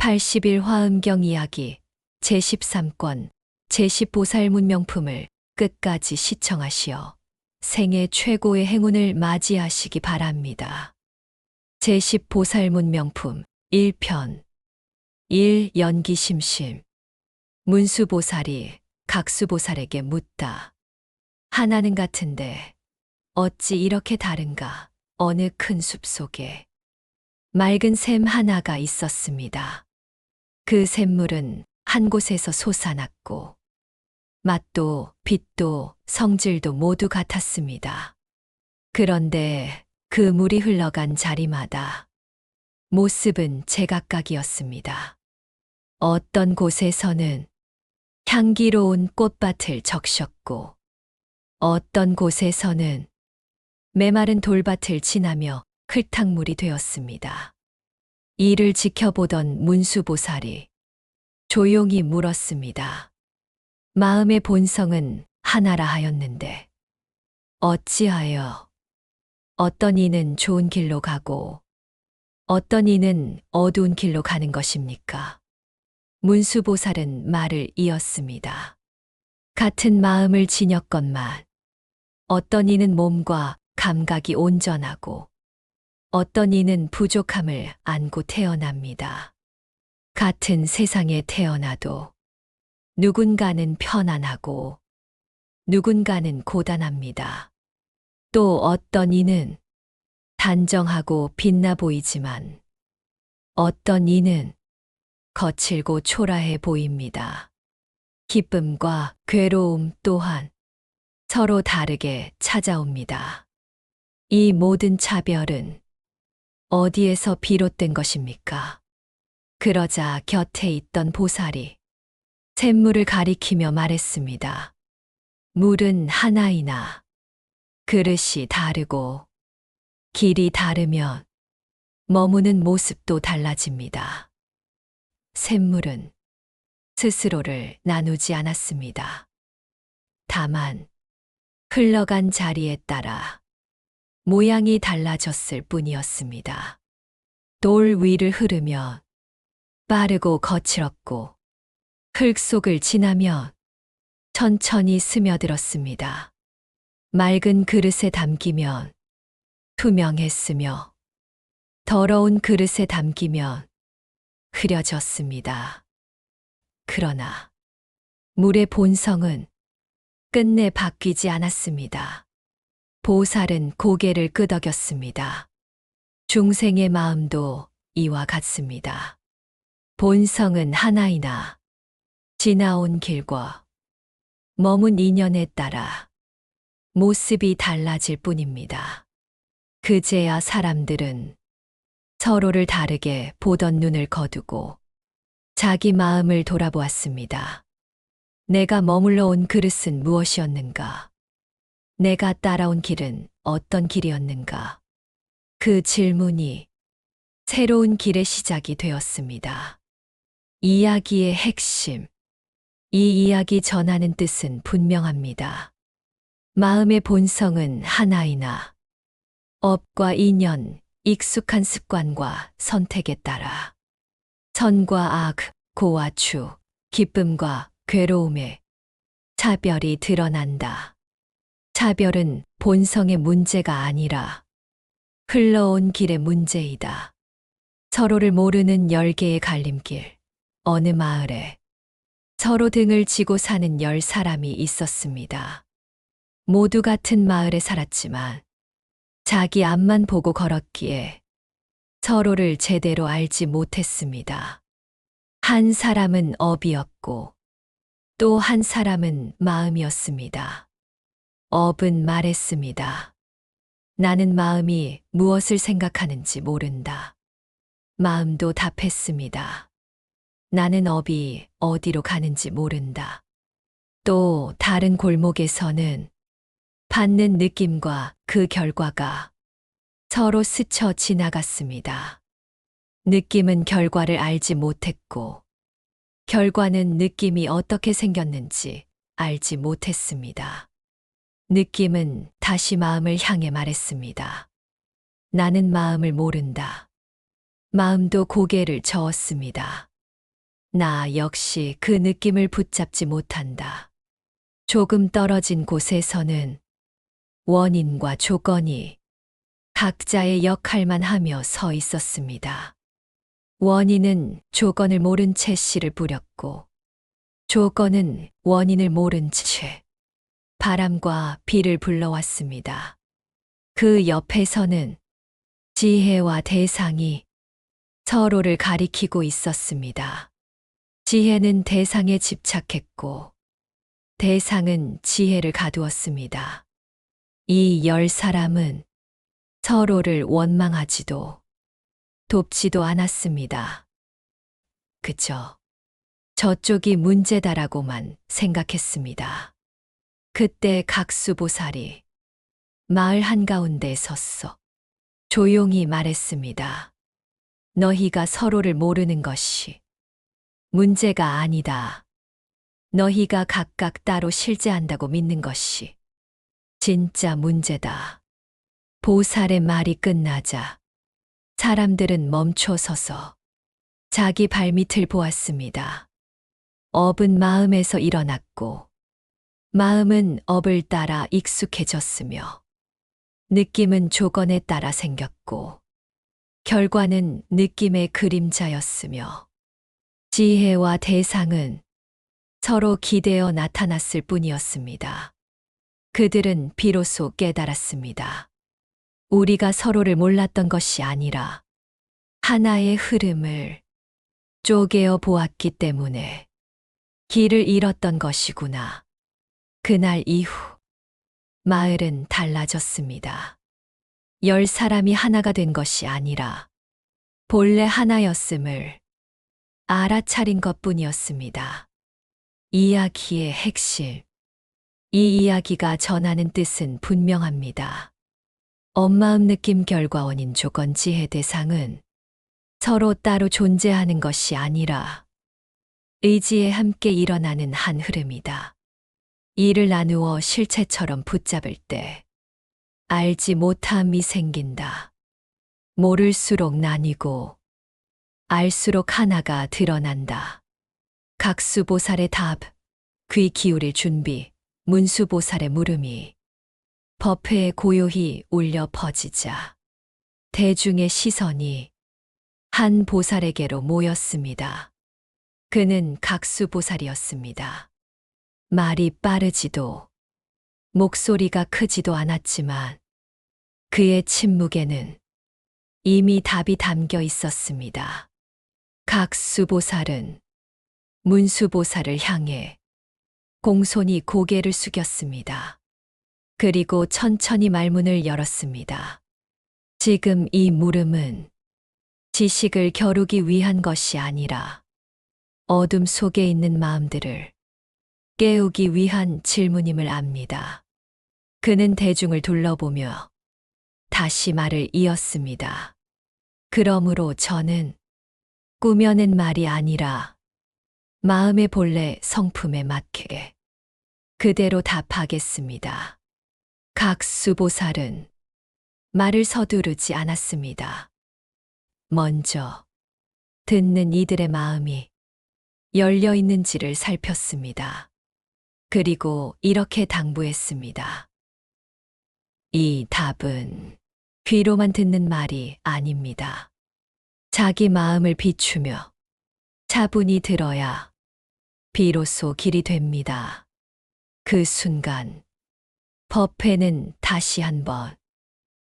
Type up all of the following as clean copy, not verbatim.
80일 화엄경 이야기 제13권 제10보살 문명품을 끝까지 시청하시어 생애 최고의 행운을 맞이하시기 바랍니다. 제10보살 문명품 1편 1. 연기심심. 문수보살이 각수보살에게 묻다. 하나는 같은데 어찌 이렇게 다른가? 어느 큰 숲 속에 맑은 샘 하나가 있었습니다. 그 샘물은 한 곳에서 솟아났고 맛도 빛도 성질도 모두 같았습니다. 그런데 그 물이 흘러간 자리마다 모습은 제각각이었습니다. 어떤 곳에서는 향기로운 꽃밭을 적셨고 어떤 곳에서는 메마른 돌밭을 지나며 흘탕물이 되었습니다. 이를 지켜보던 문수보살이 조용히 물었습니다. 마음의 본성은 하나라 하였는데 어찌하여 어떤 이는 좋은 길로 가고 어떤 이는 어두운 길로 가는 것입니까? 문수보살은 말을 이었습니다. 같은 마음을 지녔건만 어떤 이는 몸과 감각이 온전하고 어떤 이는 부족함을 안고 태어납니다. 같은 세상에 태어나도 누군가는 편안하고 누군가는 고단합니다. 또 어떤 이는 단정하고 빛나 보이지만 어떤 이는 거칠고 초라해 보입니다. 기쁨과 괴로움 또한 서로 다르게 찾아옵니다. 이 모든 차별은 어디에서 비롯된 것입니까? 그러자 곁에 있던 보살이 샘물을 가리키며 말했습니다. 물은 하나이나 그릇이 다르고 길이 다르면 머무는 모습도 달라집니다. 샘물은 스스로를 나누지 않았습니다. 다만 흘러간 자리에 따라 모양이 달라졌을 뿐이었습니다. 돌 위를 흐르면 빠르고 거칠었고 흙 속을 지나면 천천히 스며들었습니다. 맑은 그릇에 담기면 투명했으며 더러운 그릇에 담기면 흐려졌습니다. 그러나 물의 본성은 끝내 바뀌지 않았습니다. 보살은 고개를 끄덕였습니다. 중생의 마음도 이와 같습니다. 본성은 하나이나 지나온 길과 머문 인연에 따라 모습이 달라질 뿐입니다. 그제야 사람들은 서로를 다르게 보던 눈을 거두고 자기 마음을 돌아보았습니다. 내가 머물러 온 그릇은 무엇이었는가? 내가 따라온 길은 어떤 길이었는가? 그 질문이 새로운 길의 시작이 되었습니다. 이야기의 핵심. 이 이야기 전하는 뜻은 분명합니다. 마음의 본성은 하나이나 업과 인연, 익숙한 습관과 선택에 따라 선과 악, 고와 추, 기쁨과 괴로움에 차별이 드러난다. 차별은 본성의 문제가 아니라 흘러온 길의 문제이다. 서로를 모르는 10개의 갈림길. 어느 마을에 서로 등을 지고 사는 10사람이 있었습니다. 모두 같은 마을에 살았지만 자기 앞만 보고 걸었기에 서로를 제대로 알지 못했습니다. 한 사람은 업이었고 또 한 사람은 마음이었습니다. 업은 말했습니다. 나는 마음이 무엇을 생각하는지 모른다. 마음도 답했습니다. 나는 업이 어디로 가는지 모른다. 또 다른 골목에서는 받는 느낌과 그 결과가 서로 스쳐 지나갔습니다. 느낌은 결과를 알지 못했고 결과는 느낌이 어떻게 생겼는지 알지 못했습니다. 느낌은 다시 마음을 향해 말했습니다. 나는 마음을 모른다. 마음도 고개를 저었습니다. 나 역시 그 느낌을 붙잡지 못한다. 조금 떨어진 곳에서는 원인과 조건이 각자의 역할만 하며 서 있었습니다. 원인은 조건을 모른 채 씨를 뿌렸고, 조건은 원인을 모른 채 바람과 비를 불러왔습니다. 그 옆에서는 지혜와 대상이 서로를 가리키고 있었습니다. 지혜는 대상에 집착했고, 대상은 지혜를 가두었습니다. 이 10사람은 서로를 원망하지도 돕지도 않았습니다. 그저 저쪽이 문제다라고만 생각했습니다. 그때 각수보살이 마을 한가운데 섰어 조용히 말했습니다. 너희가 서로를 모르는 것이 문제가 아니다. 너희가 각각 따로 실제한다고 믿는 것이 진짜 문제다. 보살의 말이 끝나자 사람들은 멈춰서서 자기 발밑을 보았습니다. 업은 마음에서 일어났고, 마음은 업을 따라 익숙해졌으며, 느낌은 조건에 따라 생겼고, 결과는 느낌의 그림자였으며, 지혜와 대상은 서로 기대어 나타났을 뿐이었습니다. 그들은 비로소 깨달았습니다. 우리가 서로를 몰랐던 것이 아니라 하나의 흐름을 쪼개어 보았기 때문에 길을 잃었던 것이구나. 그날 이후 마을은 달라졌습니다. 10사람이 하나가 된 것이 아니라 본래 하나였음을 알아차린 것뿐이었습니다. 이야기의 핵심. 이 이야기가 전하는 뜻은 분명합니다. 엄마음 느낌 결과 원인 조건 지혜 대상은 서로 따로 존재하는 것이 아니라 의지에 함께 일어나는 한 흐름이다. 이를 나누어 실체처럼 붙잡을 때 알지 못함이 생긴다. 모를수록 나뉘고 알수록 하나가 드러난다. 각수보살의 답, 귀 기울일 준비, 문수보살의 물음이 법회에 고요히 울려 퍼지자 대중의 시선이 한 보살에게로 모였습니다. 그는 각수보살이었습니다. 말이 빠르지도 목소리가 크지도 않았지만 그의 침묵에는 이미 답이 담겨 있었습니다. 각수보살은 문수보살을 향해 공손히 고개를 숙였습니다. 그리고 천천히 말문을 열었습니다. 지금 이 물음은 지식을 겨루기 위한 것이 아니라 어둠 속에 있는 마음들을 깨우기 위한 질문임을 압니다. 그는 대중을 둘러보며 다시 말을 이었습니다. 그러므로 저는 꾸며낸 말이 아니라 마음의 본래 성품에 맞게 그대로 답하겠습니다. 각수보살은 말을 서두르지 않았습니다. 먼저 듣는 이들의 마음이 열려 있는지를 살폈습니다. 그리고 이렇게 당부했습니다. 이 답은 귀로만 듣는 말이 아닙니다. 자기 마음을 비추며 차분히 들어야 비로소 길이 됩니다. 그 순간 법회는 다시 한번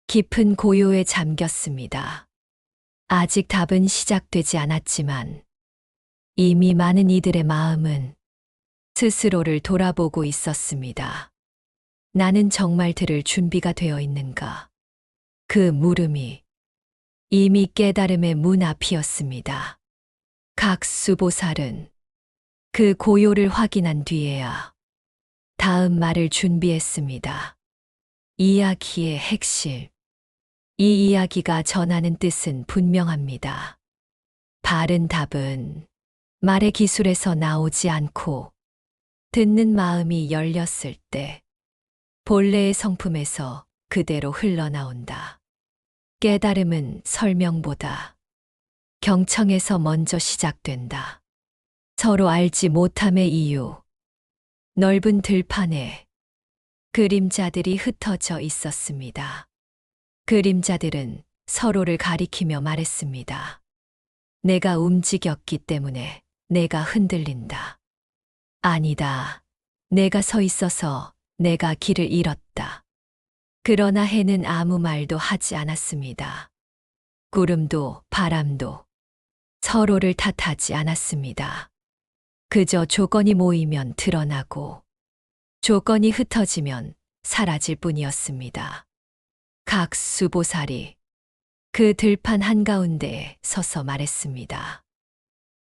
깊은 고요에 잠겼습니다. 아직 답은 시작되지 않았지만 이미 많은 이들의 마음은 스스로를 돌아보고 있었습니다. 나는 정말 들을 준비가 되어 있는가? 그 물음이 이미 깨달음의 문 앞이었습니다. 각수보살은 그 고요를 확인한 뒤에야 다음 말을 준비했습니다. 이야기의 핵심. 이 이야기가 전하는 뜻은 분명합니다. 바른 답은 말의 기술에서 나오지 않고 듣는 마음이 열렸을 때 본래의 성품에서 그대로 흘러나온다. 깨달음은 설명보다 경청에서 먼저 시작된다. 서로 알지 못함의 이유. 넓은 들판에 그림자들이 흩어져 있었습니다. 그림자들은 서로를 가리키며 말했습니다. 내가 움직였기 때문에 내가 흔들린다. 아니다. 내가 서 있어서 내가 길을 잃었다. 그러나 해는 아무 말도 하지 않았습니다. 구름도 바람도 서로를 탓하지 않았습니다. 그저 조건이 모이면 드러나고 조건이 흩어지면 사라질 뿐이었습니다. 각 수보살이 그 들판 한가운데에 서서 말했습니다.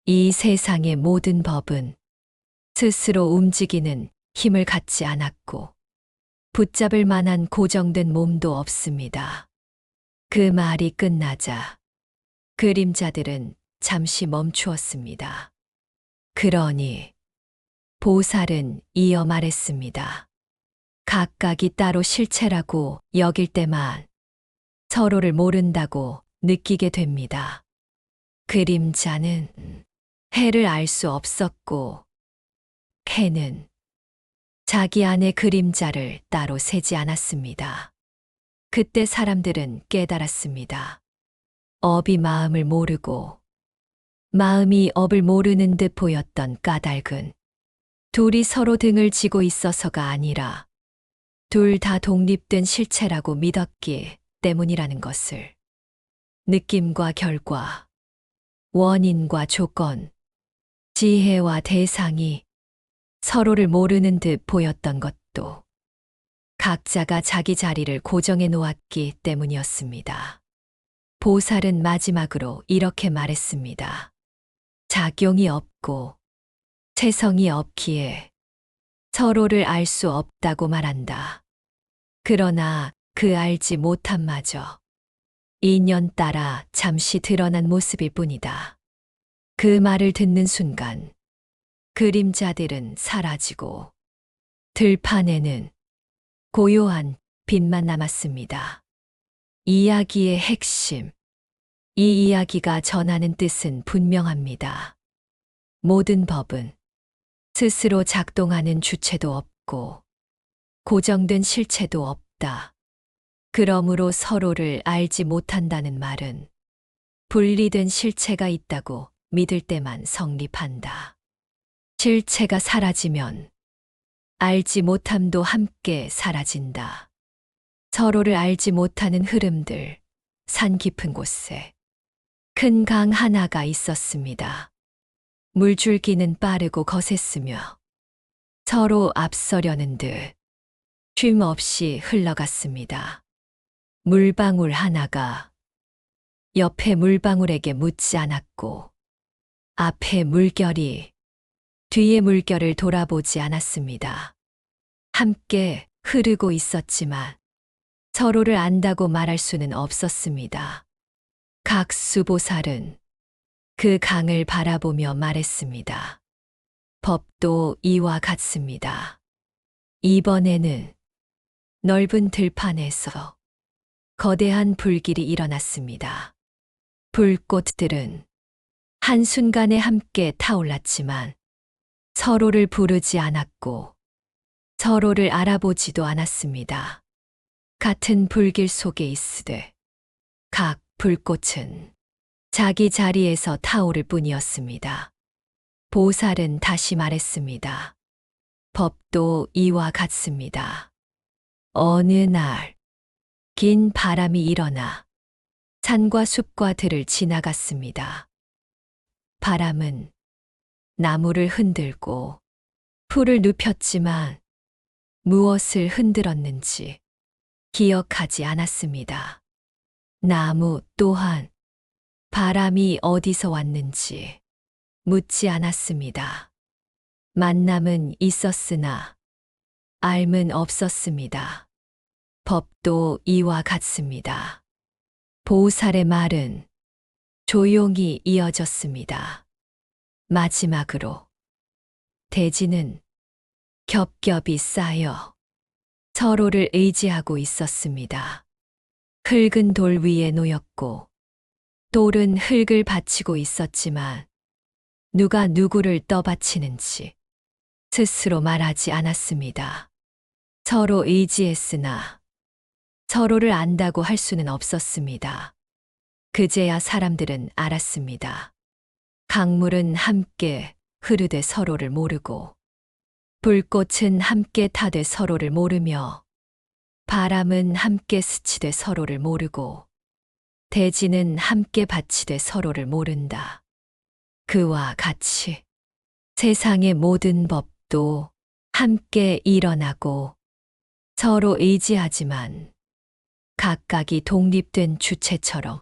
이 세상의 모든 법은 스스로 움직이는 힘을 갖지 않았고 붙잡을 만한 고정된 몸도 없습니다. 그 말이 끝나자 그림자들은 잠시 멈추었습니다. 그러니 보살은 이어 말했습니다. 각각이 따로 실체라고 여길 때만 서로를 모른다고 느끼게 됩니다. 그림자는 해를 알 수 없었고 해는 자기 안의 그림자를 따로 세지 않았습니다. 그때 사람들은 깨달았습니다. 업이 마음을 모르고 마음이 업을 모르는 듯 보였던 까닭은 둘이 서로 등을 지고 있어서가 아니라 둘 다 독립된 실체라고 믿었기 때문이라는 것을. 느낌과 결과, 원인과 조건, 지혜와 대상이 서로를 모르는 듯 보였던 것도 각자가 자기 자리를 고정해 놓았기 때문이었습니다. 보살은 마지막으로 이렇게 말했습니다. 작용이 없고 체성이 없기에 서로를 알 수 없다고 말한다. 그러나 그 알지 못함마저 인연 따라 잠시 드러난 모습일 뿐이다. 그 말을 듣는 순간 그림자들은 사라지고 들판에는 고요한 빛만 남았습니다. 이야기의 핵심. 이 이야기가 전하는 뜻은 분명합니다. 모든 법은 스스로 작동하는 주체도 없고 고정된 실체도 없다. 그러므로 서로를 알지 못한다는 말은 분리된 실체가 있다고 믿을 때만 성립한다. 실체가 사라지면 알지 못함도 함께 사라진다. 서로를 알지 못하는 흐름들, 산 깊은 곳에 큰 강 하나가 있었습니다. 물줄기는 빠르고 거셌으며 서로 앞서려는 듯 쉼 없이 흘러갔습니다. 물방울 하나가 옆에 물방울에게 묻지 않았고 앞에 물결이 뒤의 물결을 돌아보지 않았습니다. 함께 흐르고 있었지만 서로를 안다고 말할 수는 없었습니다. 각 수보살은 그 강을 바라보며 말했습니다. 법도 이와 같습니다. 이번에는 넓은 들판에서 거대한 불길이 일어났습니다. 불꽃들은 한순간에 함께 타올랐지만 서로를 부르지 않았고 서로를 알아보지도 않았습니다. 같은 불길 속에 있으되 각 불꽃은 자기 자리에서 타오를 뿐이었습니다. 보살은 다시 말했습니다. 법도 이와 같습니다. 어느 날 긴 바람이 일어나 산과 숲과 들을 지나갔습니다. 바람은 나무를 흔들고 풀을 눕혔지만 무엇을 흔들었는지 기억하지 않았습니다. 나무 또한 바람이 어디서 왔는지 묻지 않았습니다. 만남은 있었으나 알은 없었습니다. 법도 이와 같습니다. 보살의 말은 조용히 이어졌습니다. 마지막으로 대지는 겹겹이 쌓여 서로를 의지하고 있었습니다. 흙은 돌 위에 놓였고 돌은 흙을 받치고 있었지만 누가 누구를 떠받치는지 스스로 말하지 않았습니다. 서로 의지했으나 서로를 안다고 할 수는 없었습니다. 그제야 사람들은 알았습니다. 강물은 함께 흐르되 서로를 모르고, 불꽃은 함께 타되 서로를 모르며, 바람은 함께 스치되 서로를 모르고, 대지는 함께 받치되 서로를 모른다. 그와 같이 세상의 모든 법도 함께 일어나고 서로 의지하지만 각각이 독립된 주체처럼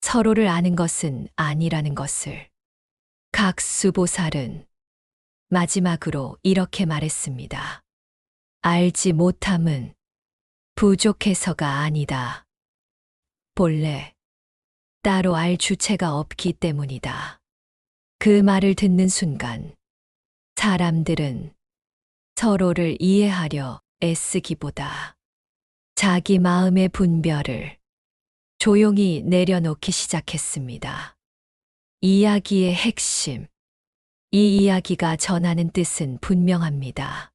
서로를 아는 것은 아니라는 것을 각수보살은 마지막으로 이렇게 말했습니다. 알지 못함은 부족해서가 아니다. 본래 따로 알 주체가 없기 때문이다. 그 말을 듣는 순간 사람들은 서로를 이해하려 애쓰기보다 자기 마음의 분별을 조용히 내려놓기 시작했습니다. 이야기의 핵심. 이 이야기가 전하는 뜻은 분명합니다.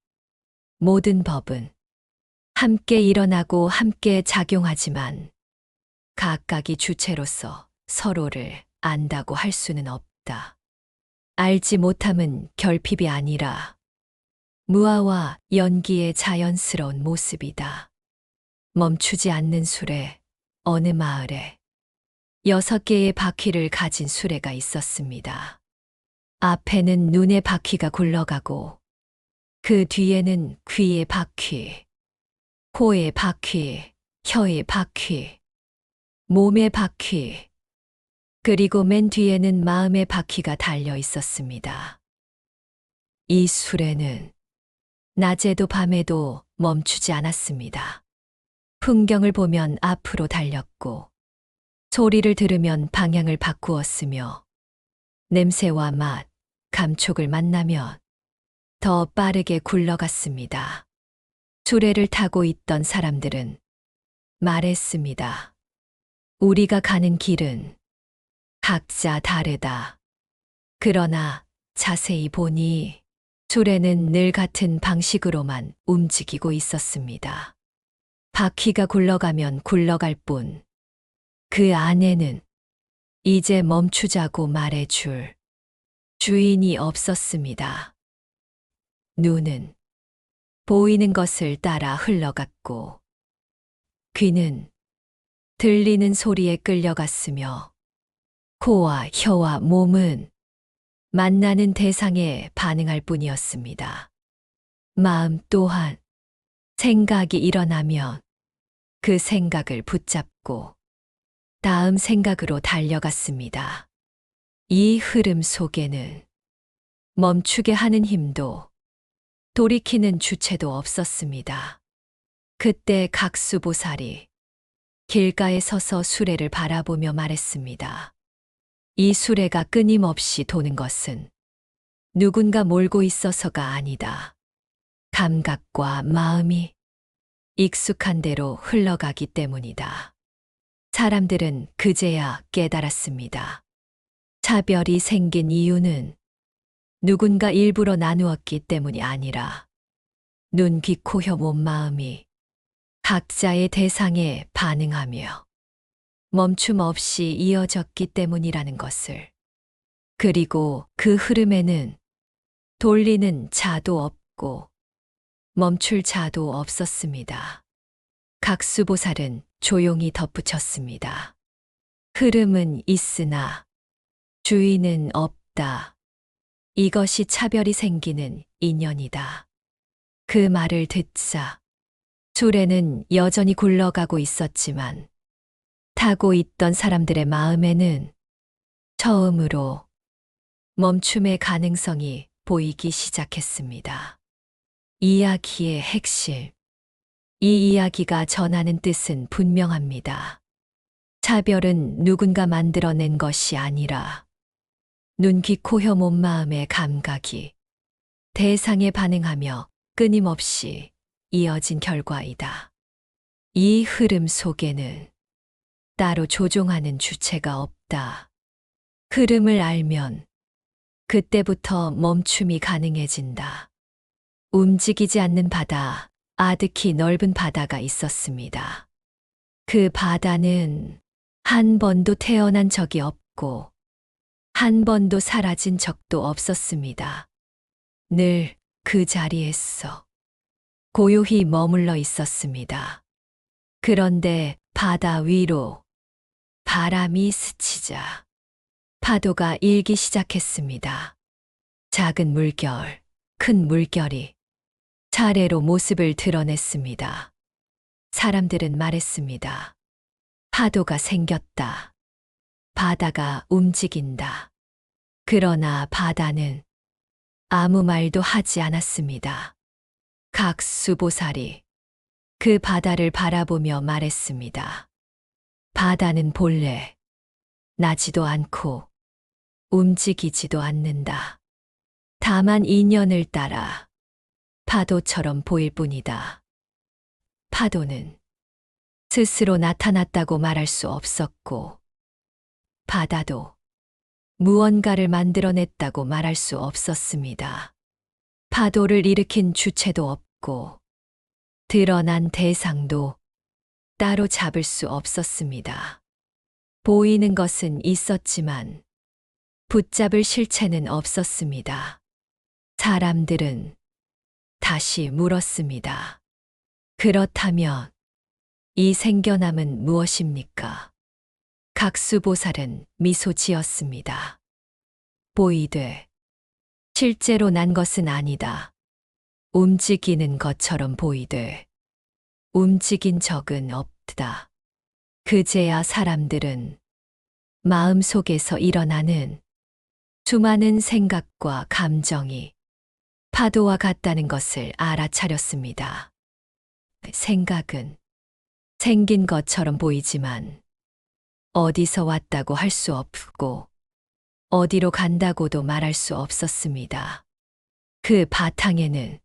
모든 법은 함께 일어나고 함께 작용하지만 각각이 주체로서 서로를 안다고 할 수는 없다. 알지 못함은 결핍이 아니라 무아와 연기의 자연스러운 모습이다. 멈추지 않는 수레, 어느 마을에 6개의 바퀴를 가진 수레가 있었습니다. 앞에는 눈의 바퀴가 굴러가고 그 뒤에는 귀의 바퀴, 코의 바퀴, 혀의 바퀴, 몸의 바퀴, 그리고 맨 뒤에는 마음의 바퀴가 달려 있었습니다. 이 수레는 낮에도 밤에도 멈추지 않았습니다. 풍경을 보면 앞으로 달렸고, 소리를 들으면 방향을 바꾸었으며, 냄새와 맛, 감촉을 만나면 더 빠르게 굴러갔습니다. 수레를 타고 있던 사람들은 말했습니다. 우리가 가는 길은 각자 다르다. 그러나 자세히 보니 수레는 늘 같은 방식으로만 움직이고 있었습니다. 바퀴가 굴러가면 굴러갈 뿐, 그 안에는 이제 멈추자고 말해줄 주인이 없었습니다. 눈은 보이는 것을 따라 흘러갔고, 귀는 들리는 소리에 끌려갔으며, 코와 혀와 몸은 만나는 대상에 반응할 뿐이었습니다. 마음 또한 생각이 일어나면 그 생각을 붙잡고 다음 생각으로 달려갔습니다. 이 흐름 속에는 멈추게 하는 힘도 돌이키는 주체도 없었습니다. 그때 각수보살이 길가에 서서 수레를 바라보며 말했습니다. 이 수레가 끊임없이 도는 것은 누군가 몰고 있어서가 아니다. 감각과 마음이 익숙한 대로 흘러가기 때문이다. 사람들은 그제야 깨달았습니다. 차별이 생긴 이유는 누군가 일부러 나누었기 때문이 아니라 눈, 귀, 코, 혀, 몸, 마음이 각자의 대상에 반응하며 멈춤 없이 이어졌기 때문이라는 것을. 그리고 그 흐름에는 돌리는 자도 없고 멈출 자도 없었습니다. 각수보살은 조용히 덧붙였습니다. 흐름은 있으나 주인은 없다. 이것이 차별이 생기는 인연이다. 그 말을 듣자 수레는 여전히 굴러가고 있었지만 타고 있던 사람들의 마음에는 처음으로 멈춤의 가능성이 보이기 시작했습니다. 이야기의 핵심. 이 이야기가 전하는 뜻은 분명합니다. 차별은 누군가 만들어낸 것이 아니라 눈, 귀, 코, 혀, 몸, 마음의 감각이 대상에 반응하며 끊임없이 이어진 결과이다. 이 흐름 속에는 따로 조종하는 주체가 없다. 흐름을 알면 그때부터 멈춤이 가능해진다. 움직이지 않는 바다, 아득히 넓은 바다가 있었습니다. 그 바다는 한 번도 태어난 적이 없고, 한 번도 사라진 적도 없었습니다. 늘 그 자리에서 고요히 머물러 있었습니다. 그런데 바다 위로 바람이 스치자 파도가 일기 시작했습니다. 작은 물결, 큰 물결이 차례로 모습을 드러냈습니다. 사람들은 말했습니다. 파도가 생겼다. 바다가 움직인다. 그러나 바다는 아무 말도 하지 않았습니다. 각수보살이 그 바다를 바라보며 말했습니다. 바다는 본래 나지도 않고 움직이지도 않는다. 다만 인연을 따라 파도처럼 보일 뿐이다. 파도는 스스로 나타났다고 말할 수 없었고, 바다도 무언가를 만들어냈다고 말할 수 없었습니다. 파도를 일으킨 주체도 없고, 드러난 대상도 따로 잡을 수 없었습니다. 보이는 것은 있었지만, 붙잡을 실체는 없었습니다. 사람들은 다시 물었습니다. 그렇다면 이 생겨남은 무엇입니까? 각수보살은 미소 지었습니다. 보이되 실제로 난 것은 아니다. 움직이는 것처럼 보이되 움직인 적은 없다. 그제야 사람들은 마음속에서 일어나는 수많은 생각과 감정이 파도와 같다는 것을 알아차렸습니다. 생각은 생긴 것처럼 보이지만 어디서 왔다고 할 수 없고 어디로 간다고도 말할 수 없었습니다. 그 바탕에는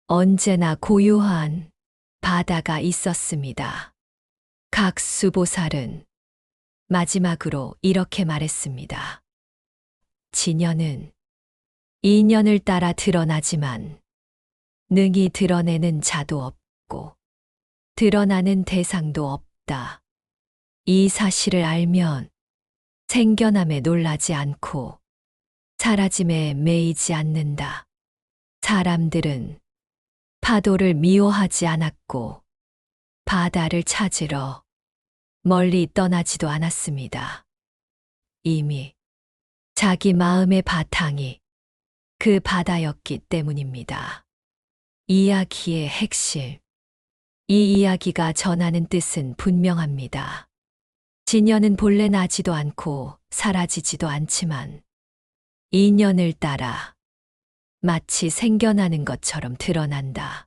언제나 고요한 바다가 있었습니다. 각수보살은 마지막으로 이렇게 말했습니다. 진연은 인연을 따라 드러나지만 능히 드러내는 자도 없고 드러나는 대상도 없다. 이 사실을 알면 생겨남에 놀라지 않고 사라짐에 매이지 않는다. 사람들은 파도를 미워하지 않았고 바다를 찾으러 멀리 떠나지도 않았습니다. 이미 자기 마음의 바탕이 그 바다였기 때문입니다. 이야기의 핵심. 이 이야기가 전하는 뜻은 분명합니다. 진연은 본래 나지도 않고 사라지지도 않지만 인연을 따라 마치 생겨나는 것처럼 드러난다.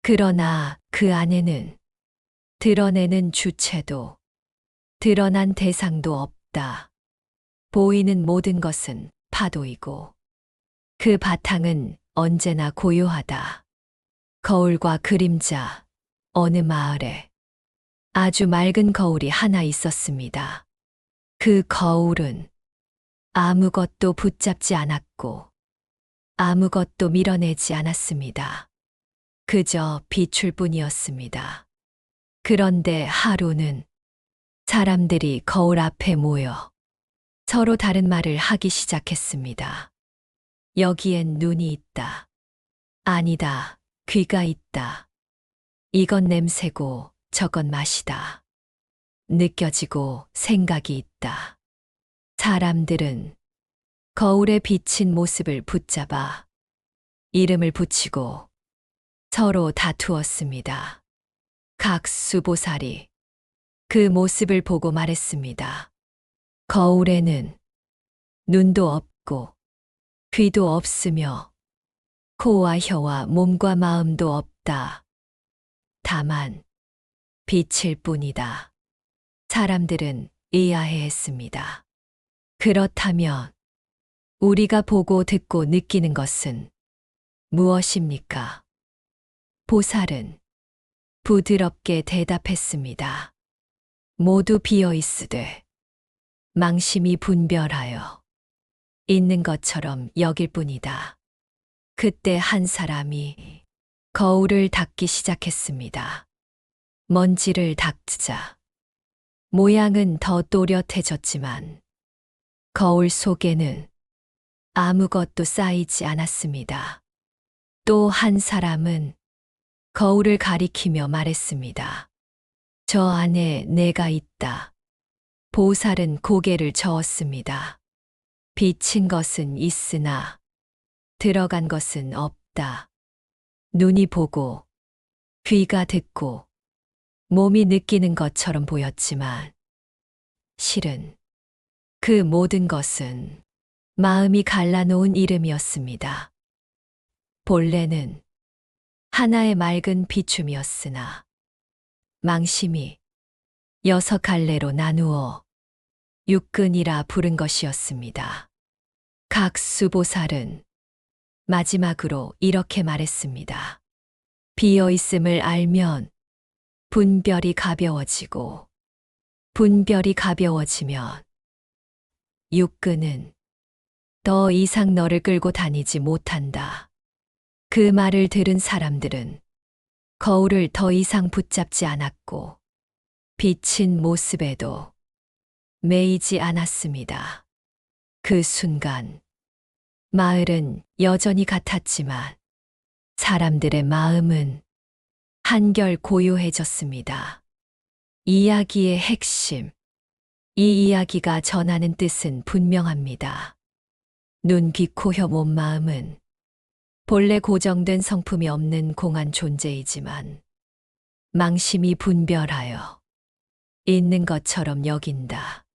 그러나 그 안에는 드러내는 주체도 드러난 대상도 없다. 보이는 모든 것은 파도이고 그 바탕은 언제나 고요하다. 거울과 그림자, 어느 마을에 아주 맑은 거울이 하나 있었습니다. 그 거울은 아무것도 붙잡지 않았고 아무것도 밀어내지 않았습니다. 그저 비출 뿐이었습니다. 그런데 하루는 사람들이 거울 앞에 모여 서로 다른 말을 하기 시작했습니다. 여기엔 눈이 있다. 아니다, 귀가 있다. 이건 냄새고 저건 맛이다. 느껴지고 생각이 있다. 사람들은 거울에 비친 모습을 붙잡아 이름을 붙이고 서로 다투었습니다. 각수보살이 그 모습을 보고 말했습니다. 거울에는 눈도 없고 귀도 없으며 코와 혀와 몸과 마음도 없다. 다만 빛일 뿐이다. 사람들은 의아해했습니다. 그렇다면 우리가 보고 듣고 느끼는 것은 무엇입니까? 보살은 부드럽게 대답했습니다. 모두 비어 있으되 망심이 분별하여 있는 것처럼 여길 뿐이다. 그때 한 사람이 거울을 닦기 시작했습니다. 먼지를 닦자 모양은 더 또렷해졌지만 거울 속에는 아무것도 쌓이지 않았습니다. 또 한 사람은 거울을 가리키며 말했습니다. 저 안에 내가 있다. 보살은 고개를 저었습니다. 비친 것은 있으나 들어간 것은 없다. 눈이 보고 귀가 듣고 몸이 느끼는 것처럼 보였지만 실은 그 모든 것은 마음이 갈라놓은 이름이었습니다. 본래는 하나의 맑은 비춤이었으나 망심이 6갈래로 나누어 육근이라 부른 것이었습니다. 각 수보살은 마지막으로 이렇게 말했습니다. 비어있음을 알면 분별이 가벼워지고 분별이 가벼워지면 육근은 더 이상 너를 끌고 다니지 못한다. 그 말을 들은 사람들은 거울을 더 이상 붙잡지 않았고 비친 모습에도 매이지 않았습니다. 그 순간 마을은 여전히 같았지만 사람들의 마음은 한결 고요해졌습니다. 이야기의 핵심. 이 이야기가 전하는 뜻은 분명합니다. 눈, 귀, 코, 혀, 몸, 마음은 본래 고정된 성품이 없는 공한 존재이지만 망심이 분별하여 있는 것처럼 여긴다.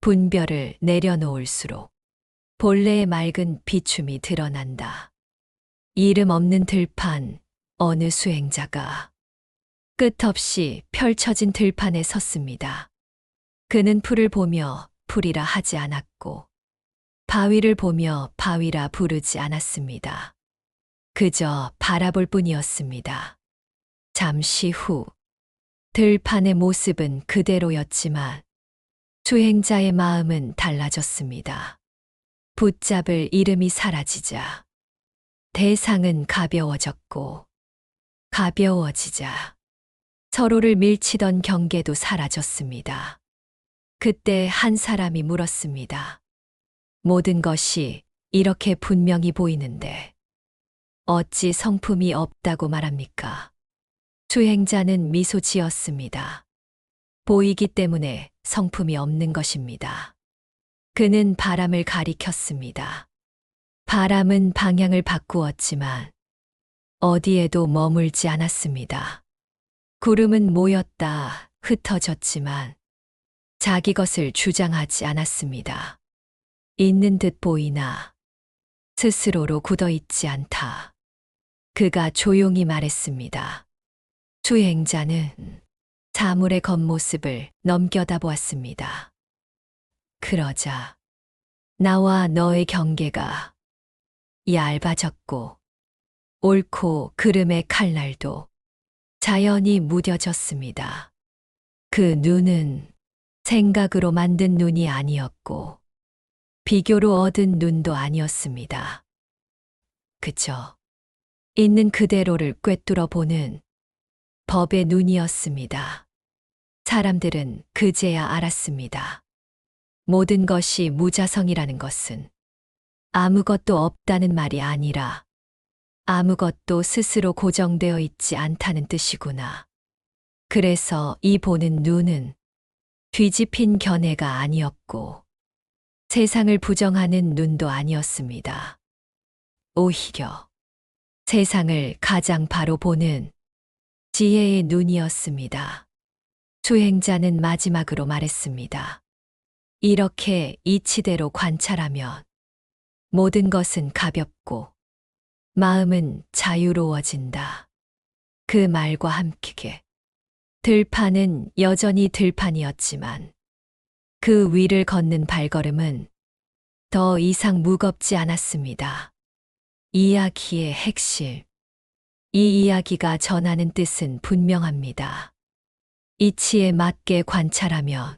분별을 내려놓을수록 본래의 맑은 비춤이 드러난다. 이름 없는 들판, 어느 수행자가 끝없이 펼쳐진 들판에 섰습니다. 그는 풀을 보며 풀이라 하지 않았고 바위를 보며 바위라 부르지 않았습니다. 그저 바라볼 뿐이었습니다. 잠시 후 들판의 모습은 그대로였지만 수행자의 마음은 달라졌습니다. 붙잡을 이름이 사라지자 대상은 가벼워졌고 가벼워지자 서로를 밀치던 경계도 사라졌습니다. 그때 한 사람이 물었습니다. 모든 것이 이렇게 분명히 보이는데 어찌 성품이 없다고 말합니까? 수행자는 미소 지었습니다. 보이기 때문에 성품이 없는 것입니다. 그는 바람을 가리켰습니다. 바람은 방향을 바꾸었지만 어디에도 머물지 않았습니다. 구름은 모였다 흩어졌지만 자기 것을 주장하지 않았습니다. 있는 듯 보이나 스스로로 굳어있지 않다. 그가 조용히 말했습니다. 수행자는 사물의 겉모습을 넘겨다보았습니다. 그러자 나와 너의 경계가 얇아졌고 옳고 그름의 칼날도 자연히 무뎌졌습니다. 그 눈은 생각으로 만든 눈이 아니었고 비교로 얻은 눈도 아니었습니다. 그저 있는 그대로를 꿰뚫어 보는 법의 눈이었습니다. 사람들은 그제야 알았습니다. 모든 것이 무자성이라는 것은 아무것도 없다는 말이 아니라 아무것도 스스로 고정되어 있지 않다는 뜻이구나. 그래서 이 보는 눈은 뒤집힌 견해가 아니었고 세상을 부정하는 눈도 아니었습니다. 오히려 세상을 가장 바로 보는 지혜의 눈이었습니다. 수행자는 마지막으로 말했습니다. 이렇게 이치대로 관찰하면 모든 것은 가볍고 마음은 자유로워진다. 그 말과 함께 들판은 여전히 들판이었지만 그 위를 걷는 발걸음은 더 이상 무겁지 않았습니다. 이야기의 핵심. 이 이야기가 전하는 뜻은 분명합니다. 이치에 맞게 관찰하면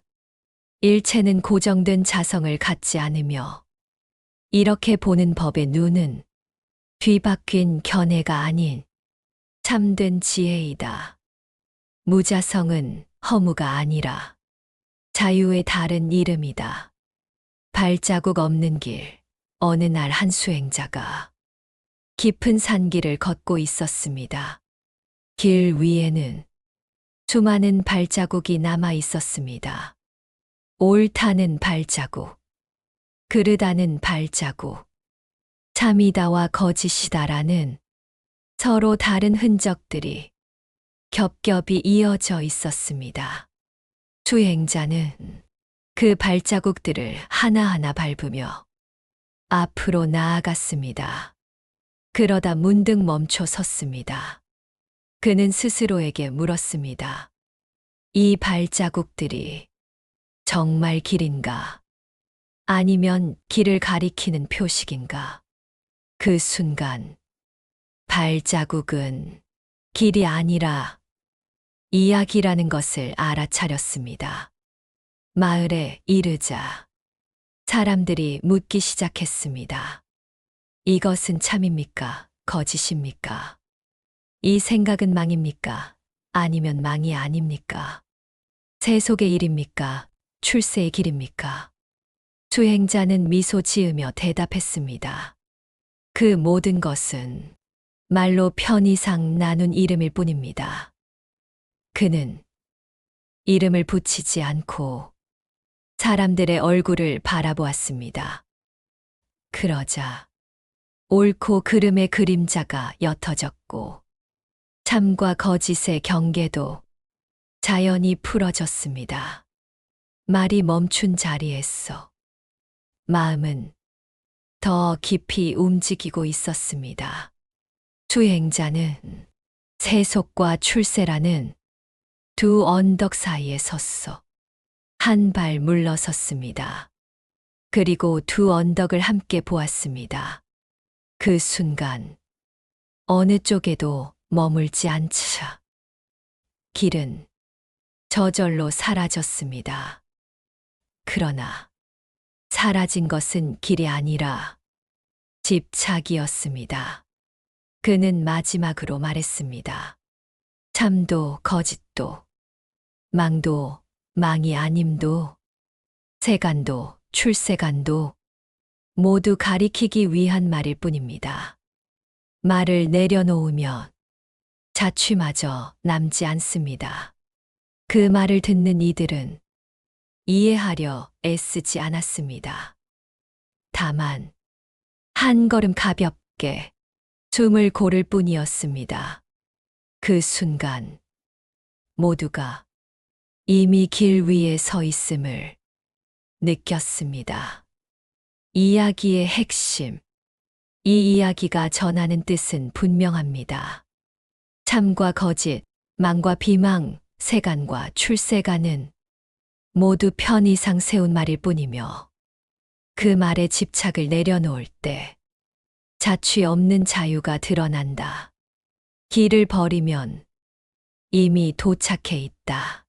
일체는 고정된 자성을 갖지 않으며 이렇게 보는 법의 눈은 뒤바뀐 견해가 아닌 참된 지혜이다. 무자성은 허무가 아니라 자유의 다른 이름이다. 발자국 없는 길. 어느 날 한 수행자가 깊은 산길을 걷고 있었습니다. 길 위에는 수많은 발자국이 남아 있었습니다. 옳다는 발자국, 그르다는 발자국, 참이다와 거짓이다라는 서로 다른 흔적들이 겹겹이 이어져 있었습니다. 수행자는 그 발자국들을 하나하나 밟으며 앞으로 나아갔습니다. 그러다 문득 멈춰 섰습니다. 그는 스스로에게 물었습니다. 이 발자국들이 정말 길인가? 아니면 길을 가리키는 표식인가? 그 순간 발자국은 길이 아니라 이야기라는 것을 알아차렸습니다. 마을에 이르자 사람들이 묻기 시작했습니다. 이것은 참입니까? 거짓입니까? 이 생각은 망입니까? 아니면 망이 아닙니까? 세속의 일입니까? 출세의 길입니까? 수행자는 미소 지으며 대답했습니다. 그 모든 것은 말로 편의상 나눈 이름일 뿐입니다. 그는 이름을 붙이지 않고 사람들의 얼굴을 바라보았습니다. 그러자 옳고 그름의 그림자가 옅어졌고 참과 거짓의 경계도 자연히 풀어졌습니다. 말이 멈춘 자리에서 마음은 더 깊이 움직이고 있었습니다. 수행자는 세속과 출세라는 두 언덕 사이에 섰어. 한 발 물러섰습니다. 그리고 두 언덕을 함께 보았습니다. 그 순간 어느 쪽에도 머물지 않자 길은 저절로 사라졌습니다. 그러나 사라진 것은 길이 아니라 집착이었습니다. 그는 마지막으로 말했습니다. 참도 거짓도, 망도 망이 아님도, 세간도 출세간도 모두 가리키기 위한 말일 뿐입니다. 말을 내려놓으면 자취마저 남지 않습니다. 그 말을 듣는 이들은 이해하려 애쓰지 않았습니다. 다만 한 걸음 가볍게 숨을 고를 뿐이었습니다. 그 순간 모두가 이미 길 위에 서 있음을 느꼈습니다. 이야기의 핵심. 이 이야기가 전하는 뜻은 분명합니다. 참과 거짓, 망과 비망, 세간과 출세간은 모두 편의상 세운 말일 뿐이며 그 말에 집착을 내려놓을 때 자취 없는 자유가 드러난다. 길을 버리면 이미 도착해 있다.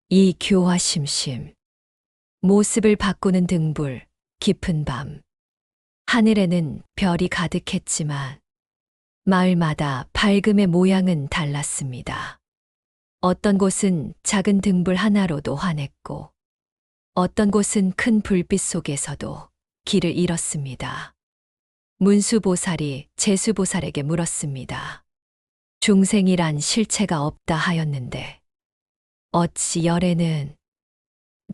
이 교화심심. 모습을 바꾸는 등불, 깊은 밤. 하늘에는 별이 가득했지만 마을마다 밝음의 모양은 달랐습니다. 어떤 곳은 작은 등불 하나로도 환했고 어떤 곳은 큰 불빛 속에서도 길을 잃었습니다. 문수보살이 제수보살에게 물었습니다. 중생이란 실체가 없다 하였는데 어찌 열애는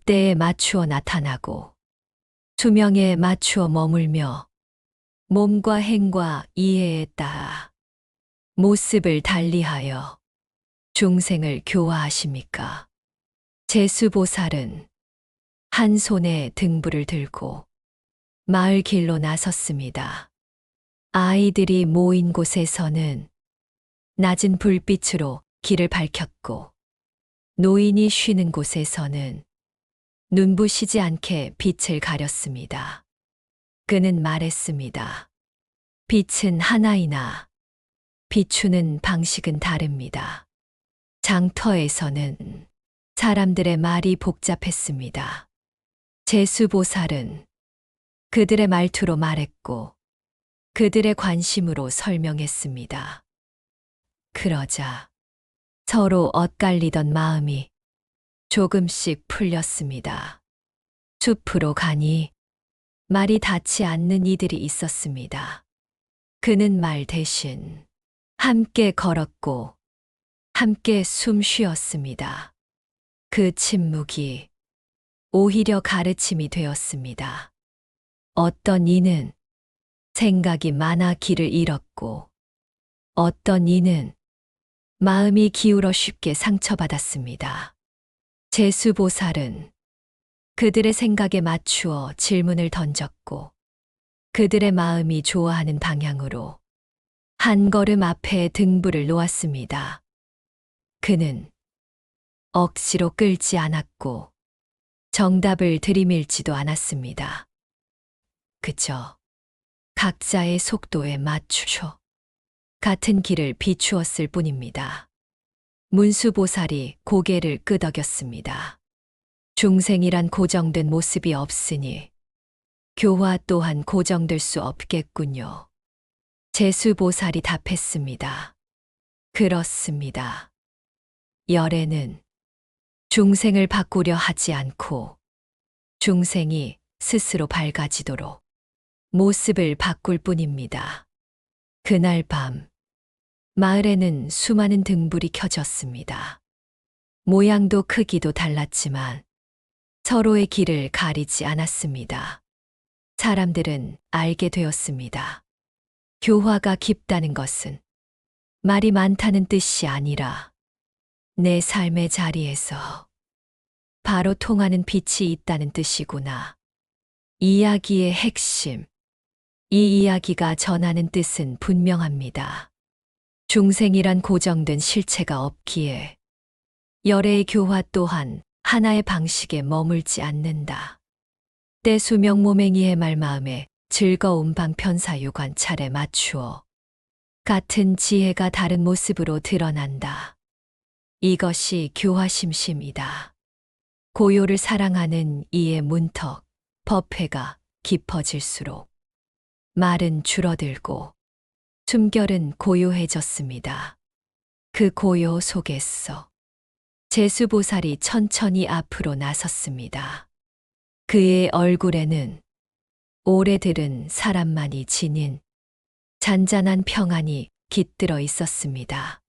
때에 맞추어 나타나고 수명에 맞추어 머물며 몸과 행과 이해에 따라 모습을 달리하여 중생을 교화하십니까? 제수보살은 한 손에 등불을 들고 마을 길로 나섰습니다. 아이들이 모인 곳에서는 낮은 불빛으로 길을 밝혔고 노인이 쉬는 곳에서는 눈부시지 않게 빛을 가렸습니다. 그는 말했습니다. 빛은 하나이나 비추는 방식은 다릅니다. 장터에서는 사람들의 말이 복잡했습니다. 제수보살은 그들의 말투로 말했고 그들의 관심으로 설명했습니다. 그러자 서로 엇갈리던 마음이 조금씩 풀렸습니다. 숲으로 가니 말이 닿지 않는 이들이 있었습니다. 그는 말 대신 함께 걸었고 함께 숨 쉬었습니다. 그 침묵이 오히려 가르침이 되었습니다. 어떤 이는 생각이 많아 길을 잃었고 어떤 이는 마음이 기울어 쉽게 상처받았습니다. 제수보살은 그들의 생각에 맞추어 질문을 던졌고 그들의 마음이 좋아하는 방향으로 한 걸음 앞에 등불을 놓았습니다. 그는 억지로 끌지 않았고 정답을 들이밀지도 않았습니다. 그저 각자의 속도에 맞추어 같은 길을 비추었을 뿐입니다. 문수보살이 고개를 끄덕였습니다. 중생이란 고정된 모습이 없으니 교화 또한 고정될 수 없겠군요. 제수보살이 답했습니다. 그렇습니다. 열애는 중생을 바꾸려 하지 않고 중생이 스스로 밝아지도록 모습을 바꿀 뿐입니다. 그날 밤 마을에는 수많은 등불이 켜졌습니다. 모양도 크기도 달랐지만 서로의 길을 가리지 않았습니다. 사람들은 알게 되었습니다. 교화가 깊다는 것은 말이 많다는 뜻이 아니라 내 삶의 자리에서 바로 통하는 빛이 있다는 뜻이구나. 이야기의 핵심. 이 이야기가 전하는 뜻은 분명합니다. 중생이란 고정된 실체가 없기에 열애의 교화 또한 하나의 방식에 머물지 않는다. 때수명모맹이의 말마음에 즐거운 방편사유 관찰에 맞추어 같은 지혜가 다른 모습으로 드러난다. 이것이 교화심심이다. 고요를 사랑하는 이의 문턱, 법회가 깊어질수록 말은 줄어들고 숨결은 고요해졌습니다. 그 고요 속에서 제수보살이 천천히 앞으로 나섰습니다. 그의 얼굴에는 오래 들은 사람만이 지닌 잔잔한 평안이 깃들어 있었습니다.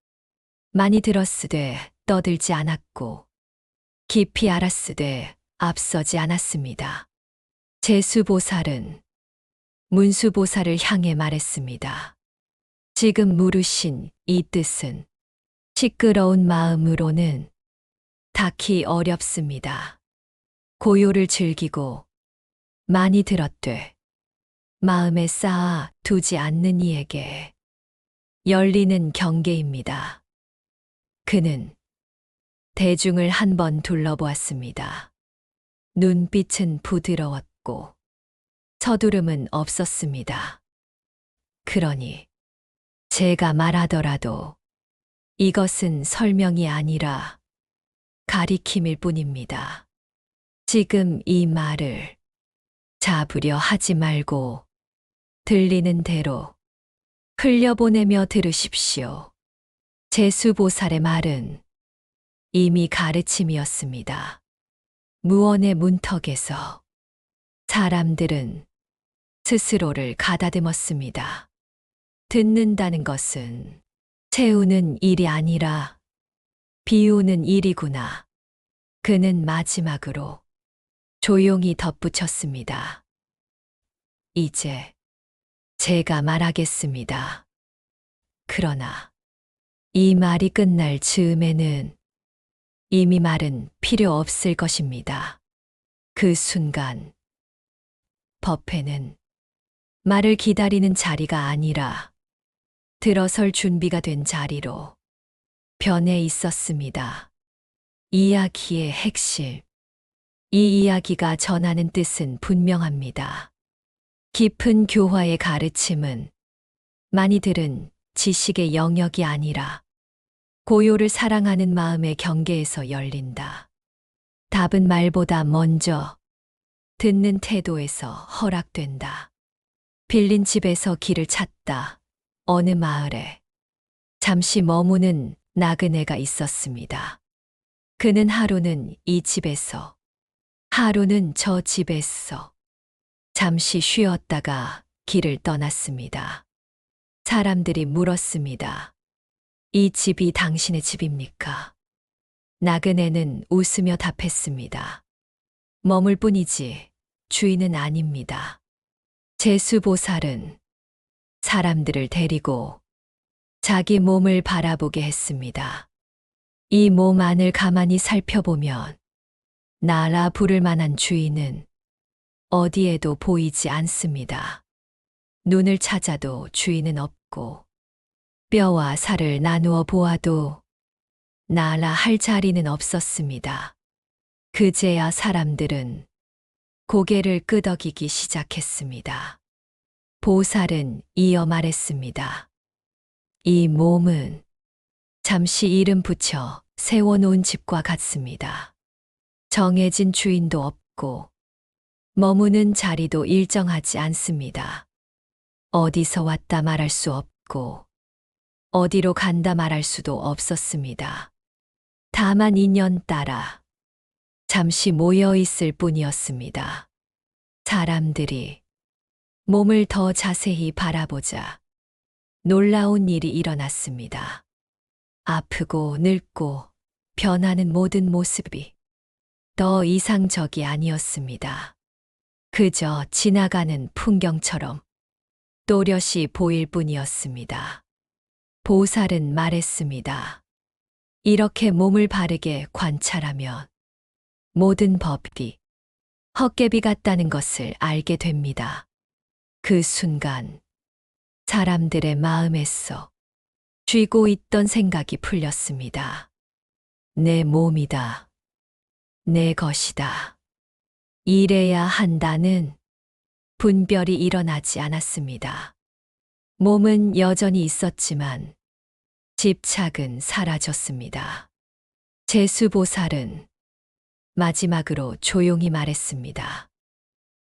많이 들었으되 떠들지 않았고 깊이 알았으되 앞서지 않았습니다. 제수보살은 문수보살을 향해 말했습니다. 지금 물으신 이 뜻은 시끄러운 마음으로는 닿기 어렵습니다. 고요를 즐기고 많이 들었되 마음에 쌓아 두지 않는 이에게 열리는 경계입니다. 그는 대중을 한번 둘러보았습니다. 눈빛은 부드러웠고 서두름은 없었습니다. 그러니 제가 말하더라도 이것은 설명이 아니라 가리킴일 뿐입니다. 지금 이 말을 잡으려 하지 말고 들리는 대로 흘려보내며 들으십시오. 제수보살의 말은 이미 가르침이었습니다. 무언의 문턱에서 사람들은 스스로를 가다듬었습니다. 듣는다는 것은 채우는 일이 아니라 비우는 일이구나. 그는 마지막으로 조용히 덧붙였습니다. 이제 제가 말하겠습니다. 그러나 이 말이 끝날 즈음에는 이미 말은 필요 없을 것입니다. 그 순간 법회는 말을 기다리는 자리가 아니라 들어설 준비가 된 자리로 변해 있었습니다. 이야기의 핵심. 이 이야기가 전하는 뜻은 분명합니다. 깊은 교화의 가르침은 많이 들은 지식의 영역이 아니라 고요를 사랑하는 마음의 경계에서 열린다. 답은 말보다 먼저 듣는 태도에서 허락된다. 빌린 집에서 길을 찾다. 어느 마을에 잠시 머무는 나그네가 있었습니다. 그는 하루는 이 집에서, 하루는 저 집에서 잠시 쉬었다가 길을 떠났습니다. 사람들이 물었습니다. 이 집이 당신의 집입니까? 나그네는 웃으며 답했습니다. 머물 뿐이지 주인은 아닙니다. 제수보살은 사람들을 데리고 자기 몸을 바라보게 했습니다. 이 몸 안을 가만히 살펴보면 나라 부를 만한 주인은 어디에도 보이지 않습니다. 눈을 찾아도 주인은 없고 뼈와 살을 나누어 보아도 나라 할 자리는 없었습니다. 그제야 사람들은 고개를 끄덕이기 시작했습니다. 보살은 이어 말했습니다. 이 몸은 잠시 이름 붙여 세워놓은 집과 같습니다. 정해진 주인도 없고 머무는 자리도 일정하지 않습니다. 어디서 왔다 말할 수 없고 어디로 간다 말할 수도 없었습니다. 다만 인연 따라 잠시 모여 있을 뿐이었습니다. 사람들이 몸을 더 자세히 바라보자 놀라운 일이 일어났습니다. 아프고 늙고 변하는 모든 모습이 더 이상적이 아니었습니다. 그저 지나가는 풍경처럼 또렷이 보일 뿐이었습니다. 보살은 말했습니다. 이렇게 몸을 바르게 관찰하면 모든 법이 헛개비 같다는 것을 알게 됩니다. 그 순간 사람들의 마음에서 쥐고 있던 생각이 풀렸습니다. 내 몸이다. 내 것이다. 이래야 한다는 분별이 일어나지 않았습니다. 몸은 여전히 있었지만 집착은 사라졌습니다. 제수보살은 마지막으로 조용히 말했습니다.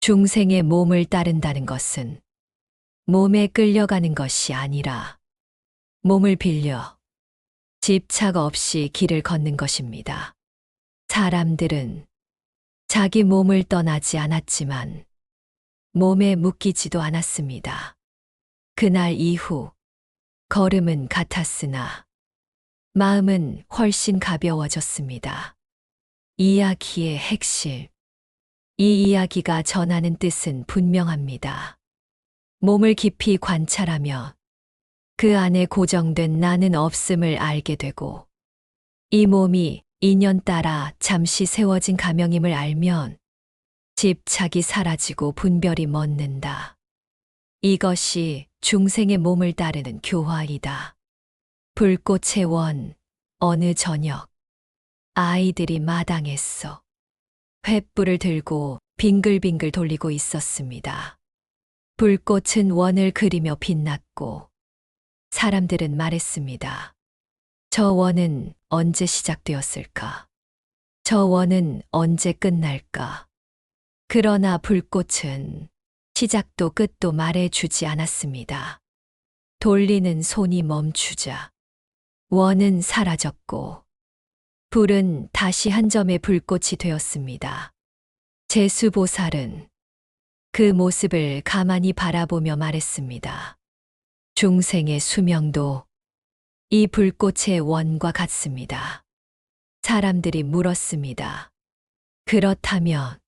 중생의 몸을 따른다는 것은 몸에 끌려가는 것이 아니라 몸을 빌려 집착 없이 길을 걷는 것입니다. 사람들은 자기 몸을 떠나지 않았지만 몸에 묶이지도 않았습니다. 그날 이후 걸음은 같았으나 마음은 훨씬 가벼워졌습니다. 이야기의 핵심. 이 이야기가 전하는 뜻은 분명합니다. 몸을 깊이 관찰하며 그 안에 고정된 나는 없음을 알게 되고 이 몸이 인연 따라 잠시 세워진 가명임을 알면 집착이 사라지고 분별이 멎는다. 이것이 중생의 몸을 따르는 교화이다. 불꽃의 원, 어느 저녁, 아이들이 마당에서 횃불을 들고 빙글빙글 돌리고 있었습니다. 불꽃은 원을 그리며 빛났고 사람들은 말했습니다. 저 원은 언제 시작되었을까? 저 원은 언제 끝날까? 그러나 불꽃은 시작도 끝도 말해주지 않았습니다. 돌리는 손이 멈추자 원은 사라졌고 불은 다시 한 점의 불꽃이 되었습니다. 제수보살은 그 모습을 가만히 바라보며 말했습니다. 중생의 수명도 이 불꽃의 원과 같습니다. 사람들이 물었습니다. 그렇다면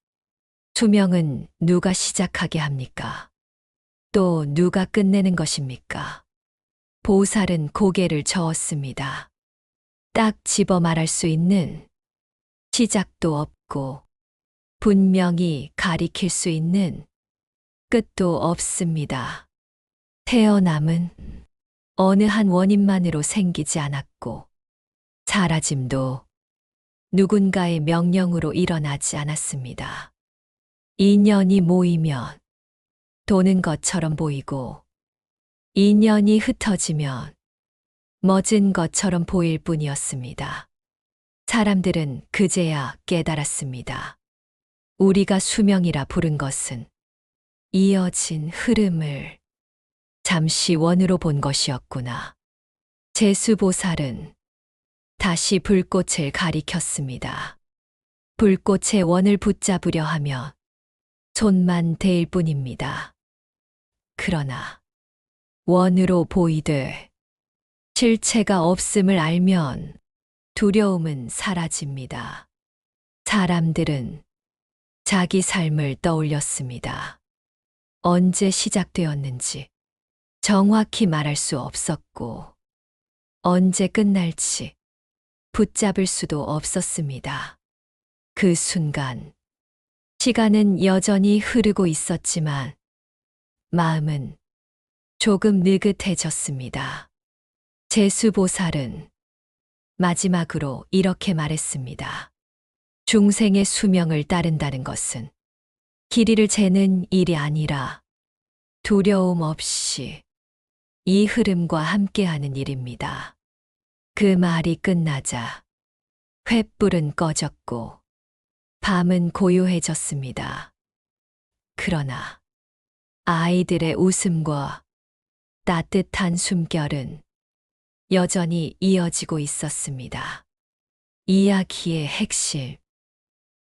수명은 누가 시작하게 합니까? 또 누가 끝내는 것입니까? 보살은 고개를 저었습니다. 딱 집어 말할 수 있는 시작도 없고 분명히 가리킬 수 있는 끝도 없습니다. 태어남은 어느 한 원인만으로 생기지 않았고 사라짐도 누군가의 명령으로 일어나지 않았습니다. 인연이 모이면 도는 것처럼 보이고 인연이 흩어지면 멎은 것처럼 보일 뿐이었습니다. 사람들은 그제야 깨달았습니다. 우리가 수명이라 부른 것은 이어진 흐름을 잠시 원으로 본 것이었구나. 제수보살은 다시 불꽃을 가리켰습니다. 불꽃의 원을 붙잡으려 하며 손만 대일 뿐입니다. 그러나 원으로 보이되 실체가 없음을 알면 두려움은 사라집니다. 사람들은 자기 삶을 떠올렸습니다. 언제 시작되었는지 정확히 말할 수 없었고, 언제 끝날지 붙잡을 수도 없었습니다. 그 순간, 시간은 여전히 흐르고 있었지만, 마음은 조금 느긋해졌습니다. 제수보살은 마지막으로 이렇게 말했습니다. 중생의 수명을 따른다는 것은 길이를 재는 일이 아니라 두려움 없이 이 흐름과 함께하는 일입니다. 그 말이 끝나자 횃불은 꺼졌고 밤은 고요해졌습니다. 그러나 아이들의 웃음과 따뜻한 숨결은 여전히 이어지고 있었습니다. 이야기의 핵심.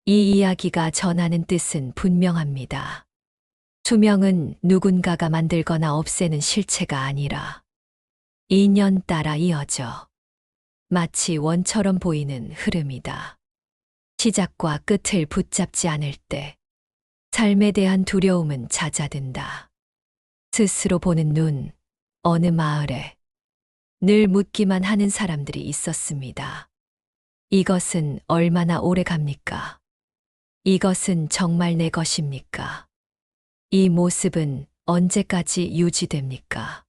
이 이야기가 전하는 뜻은 분명합니다. 수명은 누군가가 만들거나 없애는 실체가 아니라 인연 따라 이어져 마치 원처럼 보이는 흐름이다. 시작과 끝을 붙잡지 않을 때 삶에 대한 두려움은 잦아든다. 스스로 보는 눈, 어느 마을에 늘 묻기만 하는 사람들이 있었습니다. 이것은 얼마나 오래 갑니까? 이것은 정말 내 것입니까? 이 모습은 언제까지 유지됩니까?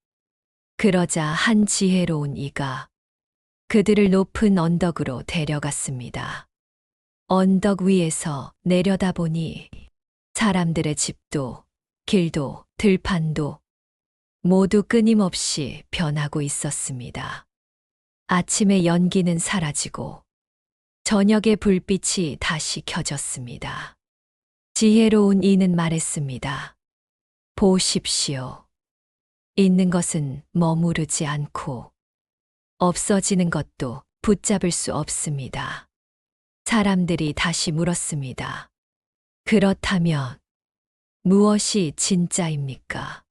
그러자 한 지혜로운 이가 그들을 높은 언덕으로 데려갔습니다. 언덕 위에서 내려다보니 사람들의 집도, 길도, 들판도 모두 끊임없이 변하고 있었습니다. 아침의 연기는 사라지고 저녁의 불빛이 다시 켜졌습니다. 지혜로운 이는 말했습니다. 보십시오. 있는 것은 머무르지 않고 없어지는 것도 붙잡을 수 없습니다. 사람들이 다시 물었습니다. 그렇다면 무엇이 진짜입니까?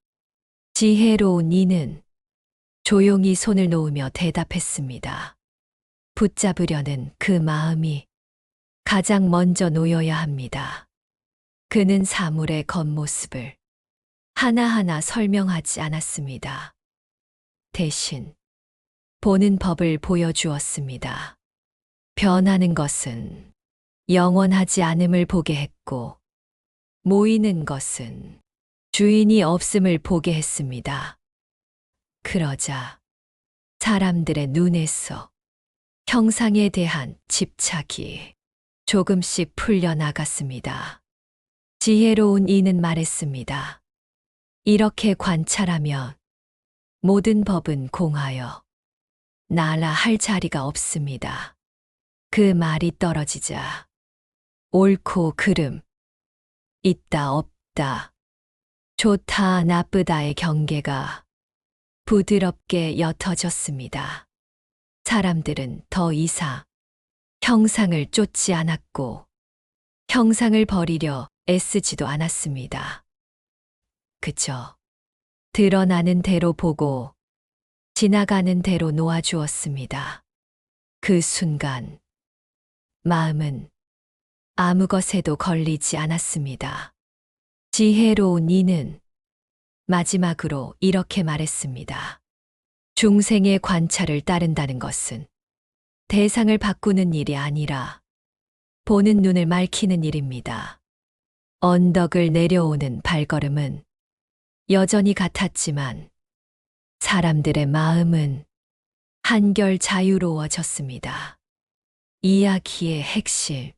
지혜로운 이는 조용히 손을 놓으며 대답했습니다. 붙잡으려는 그 마음이 가장 먼저 놓여야 합니다. 그는 사물의 겉모습을 하나하나 설명하지 않았습니다. 대신 보는 법을 보여주었습니다. 변하는 것은 영원하지 않음을 보게 했고, 모이는 것은 주인이 없음을 보게 했습니다. 그러자 사람들의 눈에서 형상에 대한 집착이 조금씩 풀려나갔습니다. 지혜로운 이는 말했습니다. 이렇게 관찰하면 모든 법은 공하여 나라 할 자리가 없습니다. 그 말이 떨어지자 옳고 그름, 있다 없다, 좋다 나쁘다의 경계가 부드럽게 옅어졌습니다. 사람들은 더 이상 형상을 쫓지 않았고 형상을 버리려 애쓰지도 않았습니다. 그저 드러나는 대로 보고 지나가는 대로 놓아주었습니다. 그 순간 마음은 아무 것에도 걸리지 않았습니다. 지혜로운 이는 마지막으로 이렇게 말했습니다. 중생의 관찰을 따른다는 것은 대상을 바꾸는 일이 아니라 보는 눈을 맑히는 일입니다. 언덕을 내려오는 발걸음은 여전히 같았지만 사람들의 마음은 한결 자유로워졌습니다. 이야기의 핵심.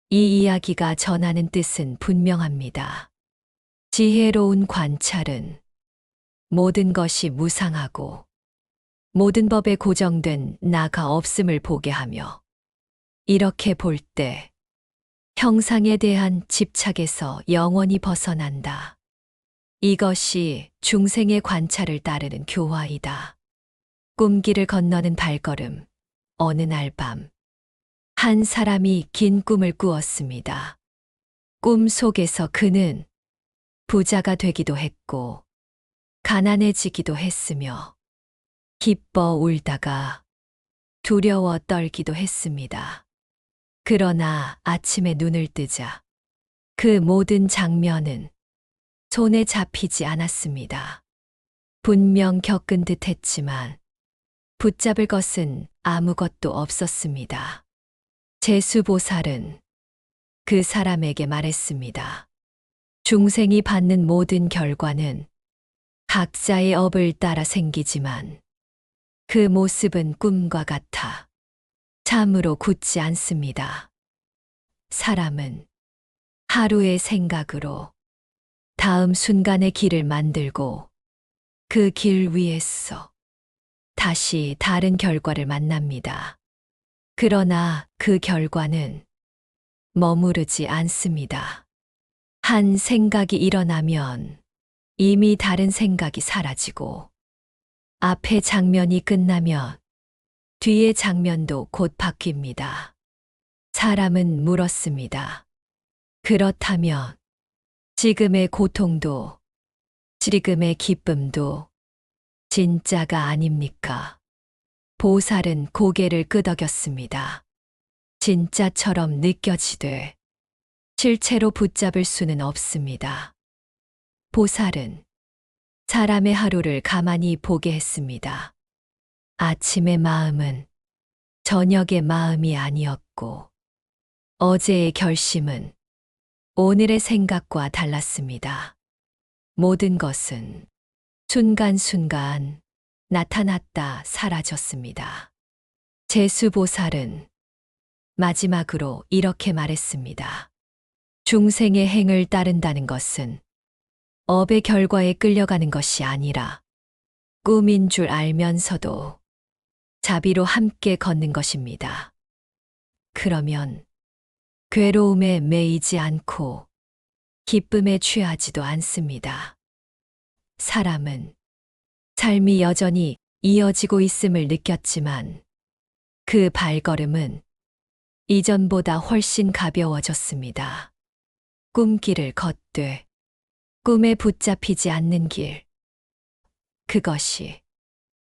이 이야기가 전하는 뜻은 분명합니다. 지혜로운 관찰은 모든 것이 무상하고 모든 법에 고정된 나가 없음을 보게 하며, 이렇게 볼 때 형상에 대한 집착에서 영원히 벗어난다. 이것이 중생의 관찰을 따르는 교화이다. 꿈길을 건너는 발걸음. 어느 날 밤, 한 사람이 긴 꿈을 꾸었습니다. 꿈 속에서 그는 부자가 되기도 했고, 가난해지기도 했으며, 기뻐 울다가 두려워 떨기도 했습니다. 그러나 아침에 눈을 뜨자 그 모든 장면은 손에 잡히지 않았습니다. 분명 겪은 듯 했지만 붙잡을 것은 아무것도 없었습니다. 제수보살은 그 사람에게 말했습니다. 중생이 받는 모든 결과는 각자의 업을 따라 생기지만 그 모습은 꿈과 같아 참으로 굳지 않습니다. 사람은 하루의 생각으로 다음 순간의 길을 만들고 그 길 위에서 다시 다른 결과를 만납니다. 그러나 그 결과는 머무르지 않습니다. 한 생각이 일어나면 이미 다른 생각이 사라지고 앞의 장면이 끝나면 뒤의 장면도 곧 바뀝니다. 사람은 물었습니다. 그렇다면 지금의 고통도 지금의 기쁨도 진짜가 아닙니까? 보살은 고개를 끄덕였습니다. 진짜처럼 느껴지되 실체로 붙잡을 수는 없습니다. 보살은 사람의 하루를 가만히 보게 했습니다. 아침의 마음은 저녁의 마음이 아니었고 어제의 결심은 오늘의 생각과 달랐습니다. 모든 것은 순간순간 나타났다 사라졌습니다. 제수보살은 마지막으로 이렇게 말했습니다. 중생의 행을 따른다는 것은 업의 결과에 끌려가는 것이 아니라 꿈인 줄 알면서도 자비로 함께 걷는 것입니다. 그러면 괴로움에 매이지 않고 기쁨에 취하지도 않습니다. 사람은 삶이 여전히 이어지고 있음을 느꼈지만 그 발걸음은 이전보다 훨씬 가벼워졌습니다. 꿈길을 걷되 꿈에 붙잡히지 않는 길. 그것이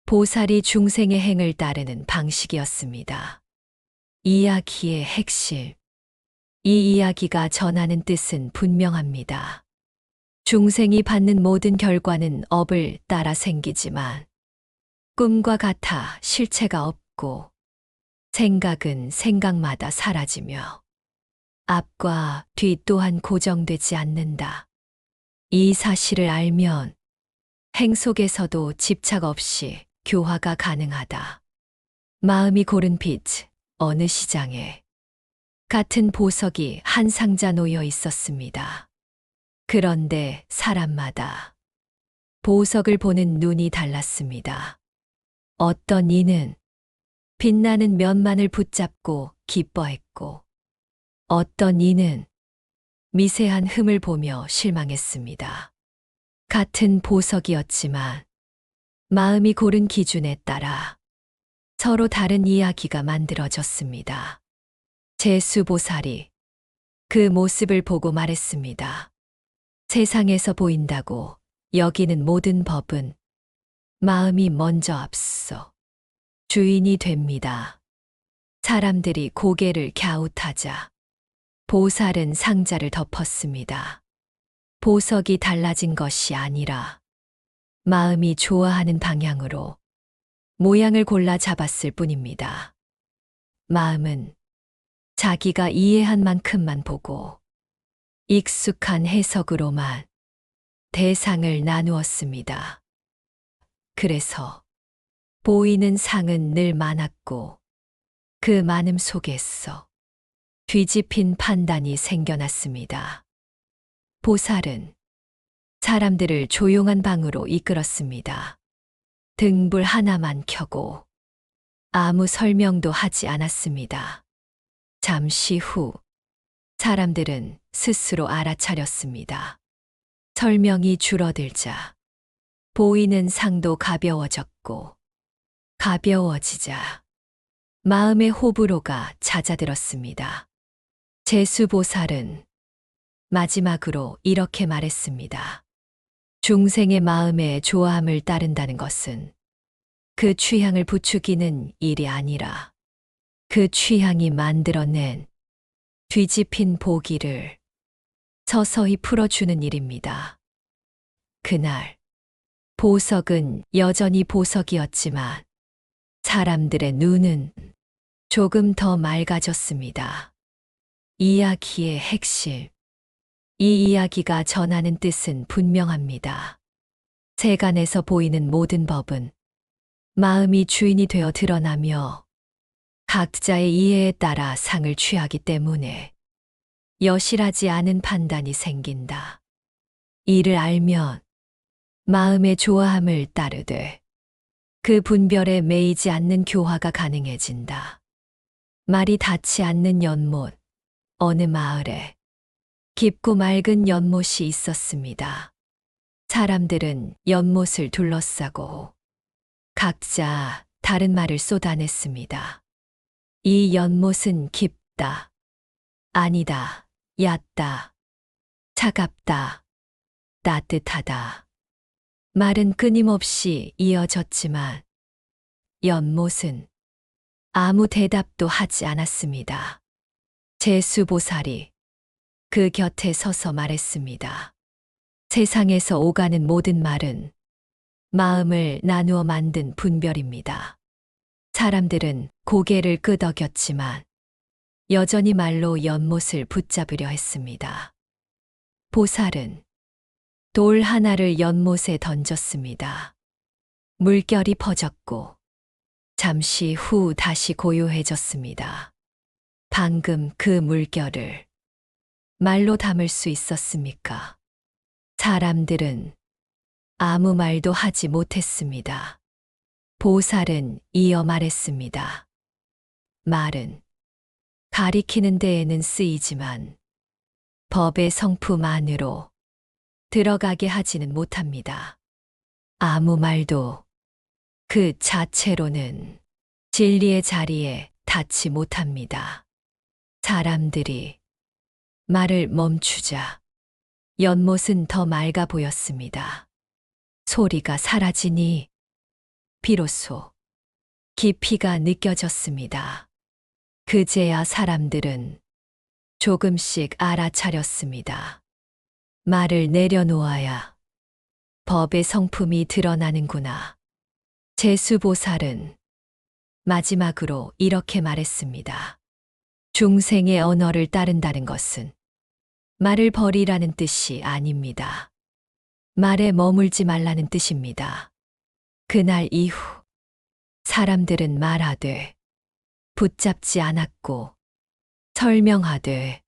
보살이 중생의 행을 따르는 방식이었습니다. 이야기의 핵심. 이 이야기가 전하는 뜻은 분명합니다. 중생이 받는 모든 결과는 업을 따라 생기지만 꿈과 같아 실체가 없고 생각은 생각마다 사라지며 앞과 뒤 또한 고정되지 않는다. 이 사실을 알면 행 속에서도 집착 없이 교화가 가능하다. 마음이 고른 빛, 어느 시장에 같은 보석이 한 상자 놓여 있었습니다. 그런데 사람마다 보석을 보는 눈이 달랐습니다. 어떤 이는 빛나는 면만을 붙잡고 기뻐했고, 어떤 이는 미세한 흠을 보며 실망했습니다. 같은 보석이었지만 마음이 고른 기준에 따라 서로 다른 이야기가 만들어졌습니다. 제수보살이 그 모습을 보고 말했습니다. 세상에서 보인다고 여기는 모든 법은 마음이 먼저 앞서 주인이 됩니다. 사람들이 고개를 갸웃하자 보살은 상자를 덮었습니다. 보석이 달라진 것이 아니라 마음이 좋아하는 방향으로 모양을 골라 잡았을 뿐입니다. 마음은 자기가 이해한 만큼만 보고 익숙한 해석으로만 대상을 나누었습니다. 그래서 보이는 상은 늘 많았고 그 많음 속에서 뒤집힌 판단이 생겨났습니다. 보살은 사람들을 조용한 방으로 이끌었습니다. 등불 하나만 켜고 아무 설명도 하지 않았습니다. 잠시 후 사람들은 스스로 알아차렸습니다. 설명이 줄어들자 보이는 상도 가벼워졌고 가벼워지자 마음의 호불호가 잦아들었습니다. 제수보살은 마지막으로 이렇게 말했습니다. 중생의 마음에 좋아함을 따른다는 것은 그 취향을 부추기는 일이 아니라 그 취향이 만들어낸 뒤집힌 보기를 서서히 풀어주는 일입니다. 그날 보석은 여전히 보석이었지만 사람들의 눈은 조금 더 맑아졌습니다. 이야기의 핵심. 이 이야기가 전하는 뜻은 분명합니다. 세간에서 보이는 모든 법은 마음이 주인이 되어 드러나며 각자의 이해에 따라 상을 취하기 때문에 여실하지 않은 판단이 생긴다. 이를 알면 마음의 좋아함을 따르되 그 분별에 매이지 않는 교화가 가능해진다. 말이 닿지 않는 연못. 어느 마을에 깊고 맑은 연못이 있었습니다. 사람들은 연못을 둘러싸고 각자 다른 말을 쏟아냈습니다. 이 연못은 깊다. 아니다. 얕다. 차갑다. 따뜻하다. 말은 끊임없이 이어졌지만 연못은 아무 대답도 하지 않았습니다. 제수보살이 그 곁에 서서 말했습니다. 세상에서 오가는 모든 말은 마음을 나누어 만든 분별입니다. 사람들은 고개를 끄덕였지만 여전히 말로 연못을 붙잡으려 했습니다. 보살은 돌 하나를 연못에 던졌습니다. 물결이 퍼졌고 잠시 후 다시 고요해졌습니다. 방금 그 물결을 말로 담을 수 있었습니까? 사람들은 아무 말도 하지 못했습니다. 보살은 이어 말했습니다. 말은 가리키는 데에는 쓰이지만 법의 성품안으로 들어가게 하지는 못합니다. 아무 말도 그 자체로는 진리의 자리에 닿지 못합니다. 사람들이 말을 멈추자 연못은 더 맑아 보였습니다. 소리가 사라지니 비로소 깊이가 느껴졌습니다. 그제야 사람들은 조금씩 알아차렸습니다. 말을 내려놓아야 법의 성품이 드러나는구나. 제수보살은 마지막으로 이렇게 말했습니다. 중생의 언어를 따른다는 것은 말을 버리라는 뜻이 아닙니다. 말에 머물지 말라는 뜻입니다. 그날 이후 사람들은 말하되 붙잡지 않았고 설명하되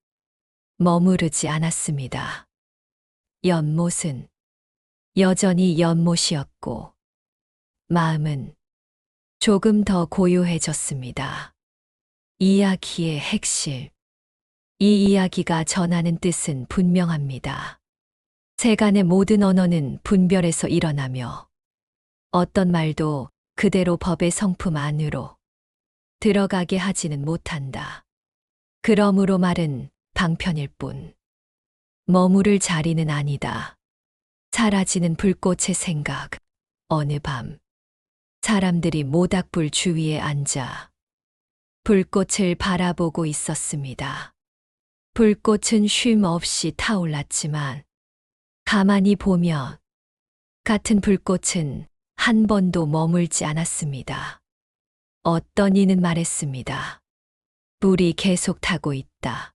머무르지 않았습니다. 연못은 여전히 연못이었고 마음은 조금 더 고요해졌습니다. 이야기의 핵심. 이 이야기가 전하는 뜻은 분명합니다. 세간의 모든 언어는 분별에서 일어나며 어떤 말도 그대로 법의 성품 안으로 들어가게 하지는 못한다. 그러므로 말은 방편일 뿐 머무를 자리는 아니다. 사라지는 불꽃의 생각. 어느 밤 사람들이 모닥불 주위에 앉아 불꽃을 바라보고 있었습니다. 불꽃은 쉼 없이 타올랐지만 가만히 보면 같은 불꽃은 한 번도 머물지 않았습니다. 어떤 이는 말했습니다. 불이 계속 타고 있다.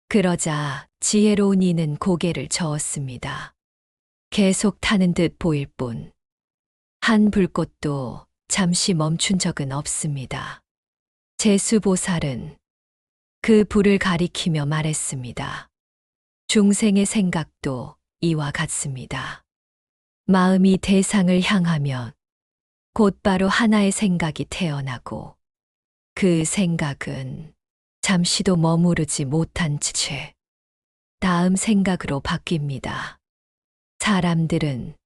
그러자 지혜로운 이는 고개를 저었습니다. 계속 타는 듯 보일 뿐 한 불꽃도 잠시 멈춘 적은 없습니다. 제수보살은 그 불을 가리키며 말했습니다. 중생의 생각도 이와 같습니다. 마음이 대상을 향하면 곧바로 하나의 생각이 태어나고 그 생각은 잠시도 머무르지 못한 채 다음 생각으로 바뀝니다. 사람들은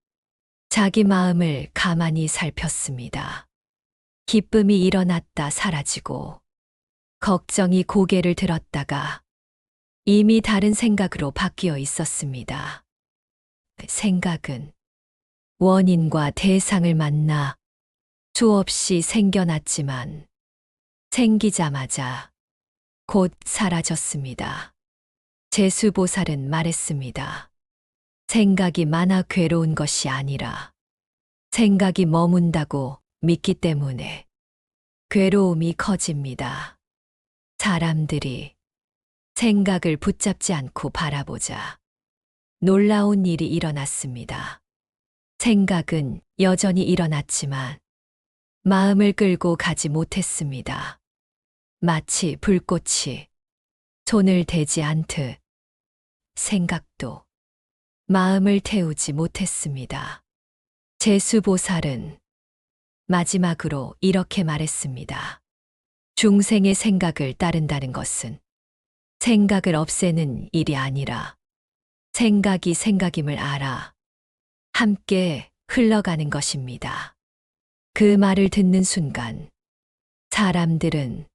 자기 마음을 가만히 살폈습니다. 기쁨이 일어났다 사라지고 걱정이 고개를 들었다가 이미 다른 생각으로 바뀌어 있었습니다. 생각은 원인과 대상을 만나 수없이 생겨났지만 생기자마자 곧 사라졌습니다. 제수보살은 말했습니다. 생각이 많아 괴로운 것이 아니라 생각이 머문다고 믿기 때문에 괴로움이 커집니다. 사람들이 생각을 붙잡지 않고 바라보자 놀라운 일이 일어났습니다. 생각은 여전히 일어났지만 마음을 끌고 가지 못했습니다. 마치 불꽃이 손을 대지 않듯 생각도 마음을 태우지 못했습니다. 제수보살은 마지막으로 이렇게 말했습니다. 중생의 생각을 따른다는 것은 생각을 없애는 일이 아니라 생각이 생각임을 알아 함께 흘러가는 것입니다. 그 말을 듣는 순간 사람들은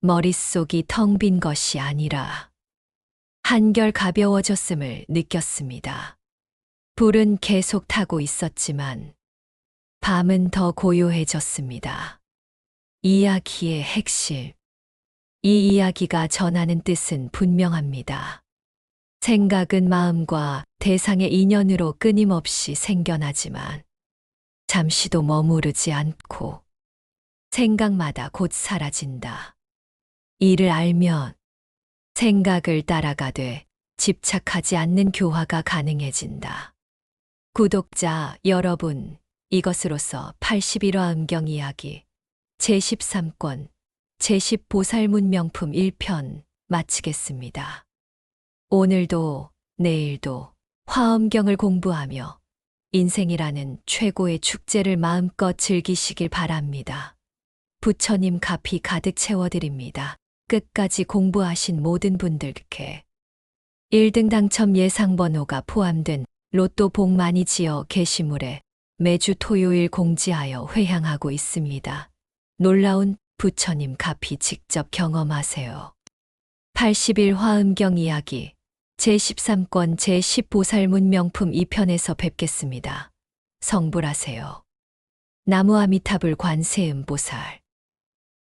머릿속이 텅 빈 것이 아니라 한결 가벼워졌음을 느꼈습니다. 불은 계속 타고 있었지만 밤은 더 고요해졌습니다. 이야기의 핵심. 이 이야기가 전하는 뜻은 분명합니다. 생각은 마음과 대상의 인연으로 끊임없이 생겨나지만 잠시도 머무르지 않고 생각마다 곧 사라진다. 이를 알면 생각을 따라가되 집착하지 않는 교화가 가능해진다. 구독자 여러분, 이것으로서 81화 음경 이야기 제13권 제10보살문명품 1편 마치겠습니다. 오늘도 내일도 화엄경을 공부하며 인생이라는 최고의 축제를 마음껏 즐기시길 바랍니다. 부처님 가피 가득 채워드립니다. 끝까지 공부하신 모든 분들께 1등 당첨 예상번호가 포함된 로또 복 많이 지어 게시물에 매주 토요일 공지하여 회향하고 있습니다. 놀라운 부처님 가피 직접 경험하세요. 80일 화음경 이야기 제13권 제10보살문명품 2편에서 뵙겠습니다. 성불하세요. 나무 아미타불 관세음보살